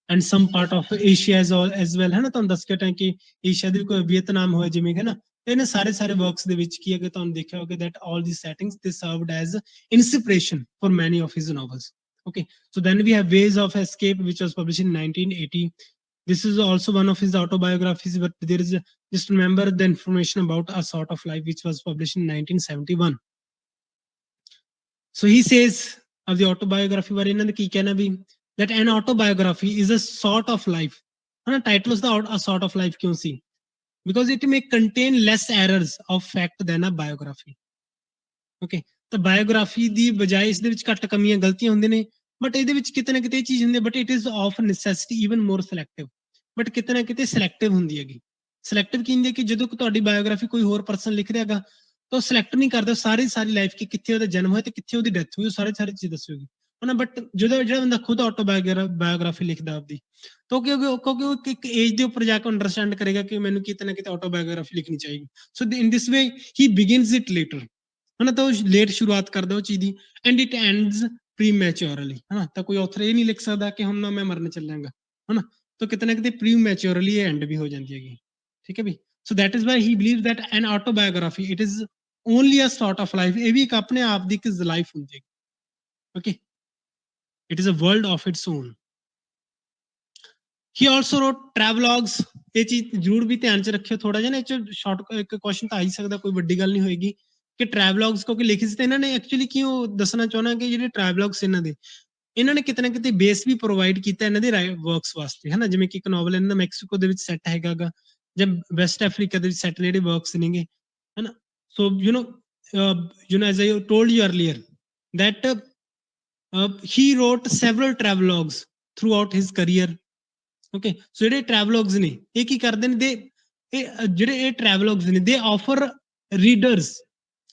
Speaker 1: and some part of Asia as well, ਹੈ ਨਾ. ਤੁਹਾਨੂੰ ਦੱਸ ਕੇ ਹਟਾਂ ਕਿ Asia ਦੇ ਕੋਈ Vietnam ਹੋਇਆ ਜਿਵੇਂ, ਹੈ ਨਾ. ਇਹਨਾਂ ਸਾਰੇ ਵਰਕਸ ਦੇ ਵਿੱਚ ਕੀ ਹੈ ਕਿ ਤੁਹਾਨੂੰ ਦੇਖਿਆ ਹੋਗਾ that all these settings, they served as inspiration for many of his novels. Okay, so then we have Ways of Escape, which was published in 1980. This is also one of his autobiographies, but there is just remember the information about A Sort of Life, which was published in 1971. So he says of the autobiography, ਬਾਰੇ ਇਹਨਾਂ ਦਾ ਕੀ ਕਹਿਣਾ ਵੀ that an autobiography is a sort of life. ਹਨਾ title ਉਸਦਾ A Sort of Life ਕਿਉਂ ਸੀ? Because it may contain less errors of fact than a biography. Okay, ਤਾਂ biography ਦੀ ਬਜਾਏ ਇਸ ਦੇ ਵਿੱਚ ਘੱਟ ਕਮੀਆਂ ਗਲਤੀਆਂ ਹੁੰਦੀਆਂ ਨੇ, ਬਟ ਇਹਦੇ ਵਿੱਚ ਕਿਤੇ ਨਾ ਕਿਤੇ ਇਹ ਚੀਜ਼ ਹੁੰਦੀ ਹੈ, but it is of necessity even more selective, but ਕਿਤੇ ਨਾ ਕਿਤੇ ਸਿਲੈਕਟਿਵ ਹੁੰਦੀ ਹੈਗੀ। ਸਿਲੈਕਟਿਵ ਕੀ ਹੁੰਦੀ ਹੈ ਕਿ ਜਦੋਂ ਤੁਹਾਡੀ ਬਾਇਓਗ੍ਰਾਫੀ ਕੋਈ ਹੋਰ ਪਰਸਨ ਲਿਖ ਰਿਹਾ ਹੈਗਾ ਤਾਂ ਉਹ ਸਿਲੈਕਟ ਨਹੀਂ ਕਰਦਾ ਸਾਰੀ ਲਾਈਫ ਕਿ ਕਿੱਥੇ ਉਹਦਾ ਜਨਮ ਹੋਇਆ ਤੇ ਕਿੱਥੇ ਉਹਦੀ ਡੈਥ ਹੋਈ, ਉਹ ਸਾਰੀ ਚੀਜ਼ ਦੱਸੂਗੀ ਹਨਾ। ਬਟ ਜਦੋਂ ਜਿਹੜਾ ਬੰਦਾ ਖੁਦ ਆਟੋਬਾਇਓਗ੍ਰਾਫੀ ਲਿਖਦਾ ਆਪਦੀ, ਤਾਂ ਕਿਉਂਕਿ ਉਹ ਇੱਕ ਏਜ ਦੇ ਉੱਪਰ ਜਾ ਕੇ ਅੰਡਰਸਟੈਂਡ ਕਰੇਗਾ ਕਿ ਮੈਨੂੰ ਕਿਤੇ ਨਾ ਕਿਤੇ ਆਟੋਬਾਇਓਗ੍ਰਾਫੀ ਲਿਖਣੀ ਚਾਹੀਦੀ। ਸੋ ਇਨ ਦਿਸ ਵੇ ਹੀ ਬਿਗਿਨਸ ਇਟ ਲੇਟਰ, ਹਨਾ। ਤਾਂ ਉਹ ਲੇਟ ਸ਼ੁਰੂਆਤ ਕਰਦਾ ਉਹ ਚੀਜ਼ ਦੀ, ਐਂਡ ਇਟ ਐਂਡਸ ਪ੍ਰੀਮੈਚੁਰਲੀ, ਹਨਾ। ਤਾਂ ਕੋਈ ਆਥਰ ਇਹ ਨਹੀਂ ਲਿਖ ਸਕਦਾ ਕਿ ਹੁਣ ਨਾ ਮੈਂ ਮਰਨ ਚੱਲਾਂਗਾ, ਹਨਾ। ਤਾਂ ਕਿਤੇ ਨਾ ਕਿਤੇ ਪ੍ਰੀਮੈਚੁਰਲੀ ਐਂਡ ਵੀ ਹੋ ਜਾਂਦੀ ਹੈਗੀ, ਠੀਕ ਹੈ ਵੀ। So that is why he believe that an autobiography it is only a sort of life, ਇਹ ਵੀ ਇੱਕ ਆਪਣੇ ਆਪ ਦੀ ਇੱਕ ਲਾਈਫ ਹੁੰਦੀ ਹੈ। Okay, it is a world of its own. He also wrote travelogues, ਇਹ ਚੀਜ਼ ਜ਼ਰੂਰ ਵੀ ਧਿਆਨ ਚ ਰੱਖਿਓ ਥੋੜਾ ਜਿਹਾ ਨਾ, ਇਹ ਚ ਸ਼ਾਰਟ ਇੱਕ ਕੁਐਸਚਨ ਤਾਂ ਆ ਹੀ ਸਕਦਾ, ਕੋਈ ਵੱਡੀ ਗੱਲ ਨਹੀਂ ਹੋਏਗੀ ਕਿ travelogues ਕਿਉਂਕਿ ਲਿਖੇ ਸੀ ਤਾਂ ਇਹਨਾਂ ਨੇ ਐਕਚੁਅਲੀ ਕਿਉਂ ਦੱਸਣਾ ਚਾਹੁੰਦਾ ਕਿ ਜਿਹੜੇ travelogues ਇਹਨਾਂ ਨੇ ਕਿਤੇ ਨਾ ਕਿਤੇ ਬੇਸ ਵੀ ਪ੍ਰੋਵਾਈਡ ਕੀਤਾ ਇਹਨਾਂ ਦੇ ਵਰਕਸ ਵਾਸਤੇ, ਹਨਾ। ਜਿਵੇਂ ਕਿ ਇੱਕ ਨੋਵਲ ਇਹਨਾਂ ਦਾ ਮੈਕਸੀਕੋ ਦੇ ਵਿੱਚ ਸੈੱਟ ਹੈਗਾ ਜਾਂ ਵੈਸਟ ਅਫਰੀਕਾ ਦੇ ਵਿੱਚ ਸੈੱਟ ਜਿਹੜੇ ਵਰਕਸ ਨੇਗੇ, ਹਨਾ। So as I told you earlier that he wrote several travelogues throughout his career. Okay, so ਜਿਹੜੇ travelogues ਨੇ ਇਹ ਕੀ ਕਰਦੇ ਨੇ, ਜਿਹੜੇ ਇਹ travelogues ਨੇ they offer readers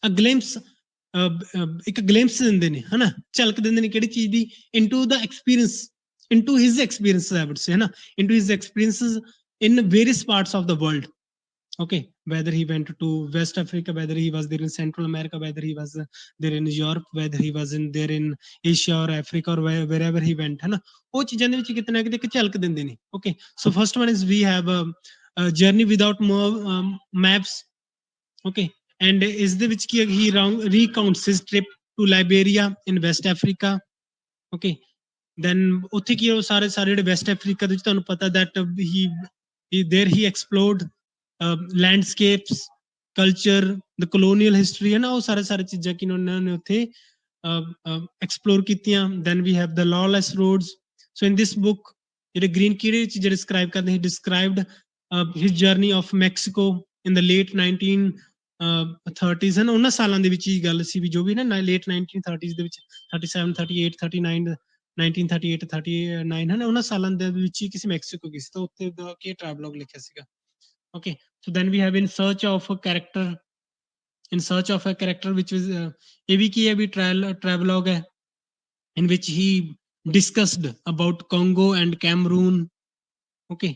Speaker 1: a glimpse, ਇੱਕ ਗਲਿੰਪਸ ਦਿੰਦੇ ਨੇ, ਹਨਾ। ਝਲਕ ਦਿੰਦੇ ਨੇ ਕਿਹੜੀ ਚੀਜ਼ ਦੀ, into the experience, into his experiences I would say, ਹਨਾ, into his experiences in various parts of the world. Okay, whether he went to West Africa, whether he was there in Central America, whether he was there in Europe, whether he was in there in Asia or Africa or wherever he went, है ना। ਉਹ ਚੀਜ਼ਾਂ ਦੇ ਵਿੱਚ ਕਿਤੇ ਨਾ ਕਿਤੇ ਇੱਕ ਝਲਕ ਦਿੰਦੇ ਨੇ। Okay, so first one is we have a journey without maps. Okay, and ਇਸ ਦੇ ਵਿੱਚ ਕੀ he recounts his trip to Liberia in West Africa. Okay, then ਉੱਥੇ ਕੀ ਉਹ ਸਾਰੇ ਜਿਹੜੇ ਵੈਸਟ ਅਫਰੀਕਾ ਦੇ ਵਿੱਚ ਤੁਹਾਨੂੰ ਪਤਾ that there he explored landscapes, culture, the colonial history, ਹੈ ਨਾ। ਉਹ ਸਾਰੇ ਚੀਜ਼ਾਂ ਕਿ ਉਹਨਾਂ ਨੇ ਉੱਥੇ ਐਕਸਪਲੋਰ ਕੀਤੀਆਂ। then we have the lawless roads. So in this book ਜਿਹੜੇ ਗ੍ਰੀਨ ਕਿਹੜੇ ਚੀਜ਼ਾਂ ਡਿਸਕ੍ਰਾਈਬ ਕਰਦੇ, he described his journey of Mexico in the late 1930s, ਹੈ ਨਾ। ਉਹਨਾਂ ਸਾਲਾਂ ਦੇ ਵਿੱਚ ਹੀ ਗੱਲ ਸੀ ਵੀ ਜੋ ਵੀ ਨਾ late 1930s ਦੇ ਵਿੱਚ 37, 38, 39, 1938, 39, ਹੈ ਨਾ। ਉਹਨਾਂ ਸਾਲਾਂ ਦੇ ਵਿੱਚ ਹੀ ਕਿਸੇ ਮੈਕਸੀਕੋ ਗਈ ਸੀ, ਤਾਂ ਉੱਥੇ ਦਾ ਕੀ ਟਰੈਵਲੌਗ ਲਿਖਿਆ ਸੀਗਾ। Okay, so then we have in search of a character, in search of a character, which is ਇਹ ਵੀ ਕੀ ਹੈ ਵੀ travelogue ਹੈ, in which he discussed about Congo and Cameroon. Okay,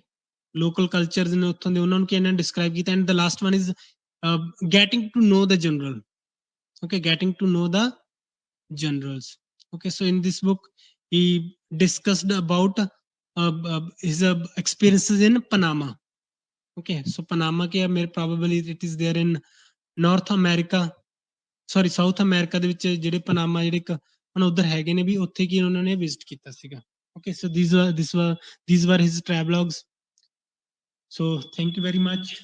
Speaker 1: local cultures ਨੇ ਉੱਥੋਂ ਦੇ, ਉਹਨਾਂ ਨੂੰ ਕੀ ਇਹਨਾਂ describe ਕੀਤਾ। and the last one is getting to know the general. Okay, getting to know the generals. Okay, so in this book he discussed about his experiences in Panama. Okay, so Panama ਕੀ ਹੈ, probably it is there in North America, sorry South America ਦੇ ਵਿੱਚ ਜਿਹੜੇ Panama ਜਿਹੜੇ ਇੱਕ ਹੁਣ ਉਧਰ ਹੈਗੇ ਨੇ ਵੀ, ਉੱਥੇ ਕੀ ਉਹਨਾਂ ਨੇ ਵਿਜ਼ਿਟ ਕੀਤਾ ਸੀਗਾ। Okay, so these were his travelogues. So thank you very much.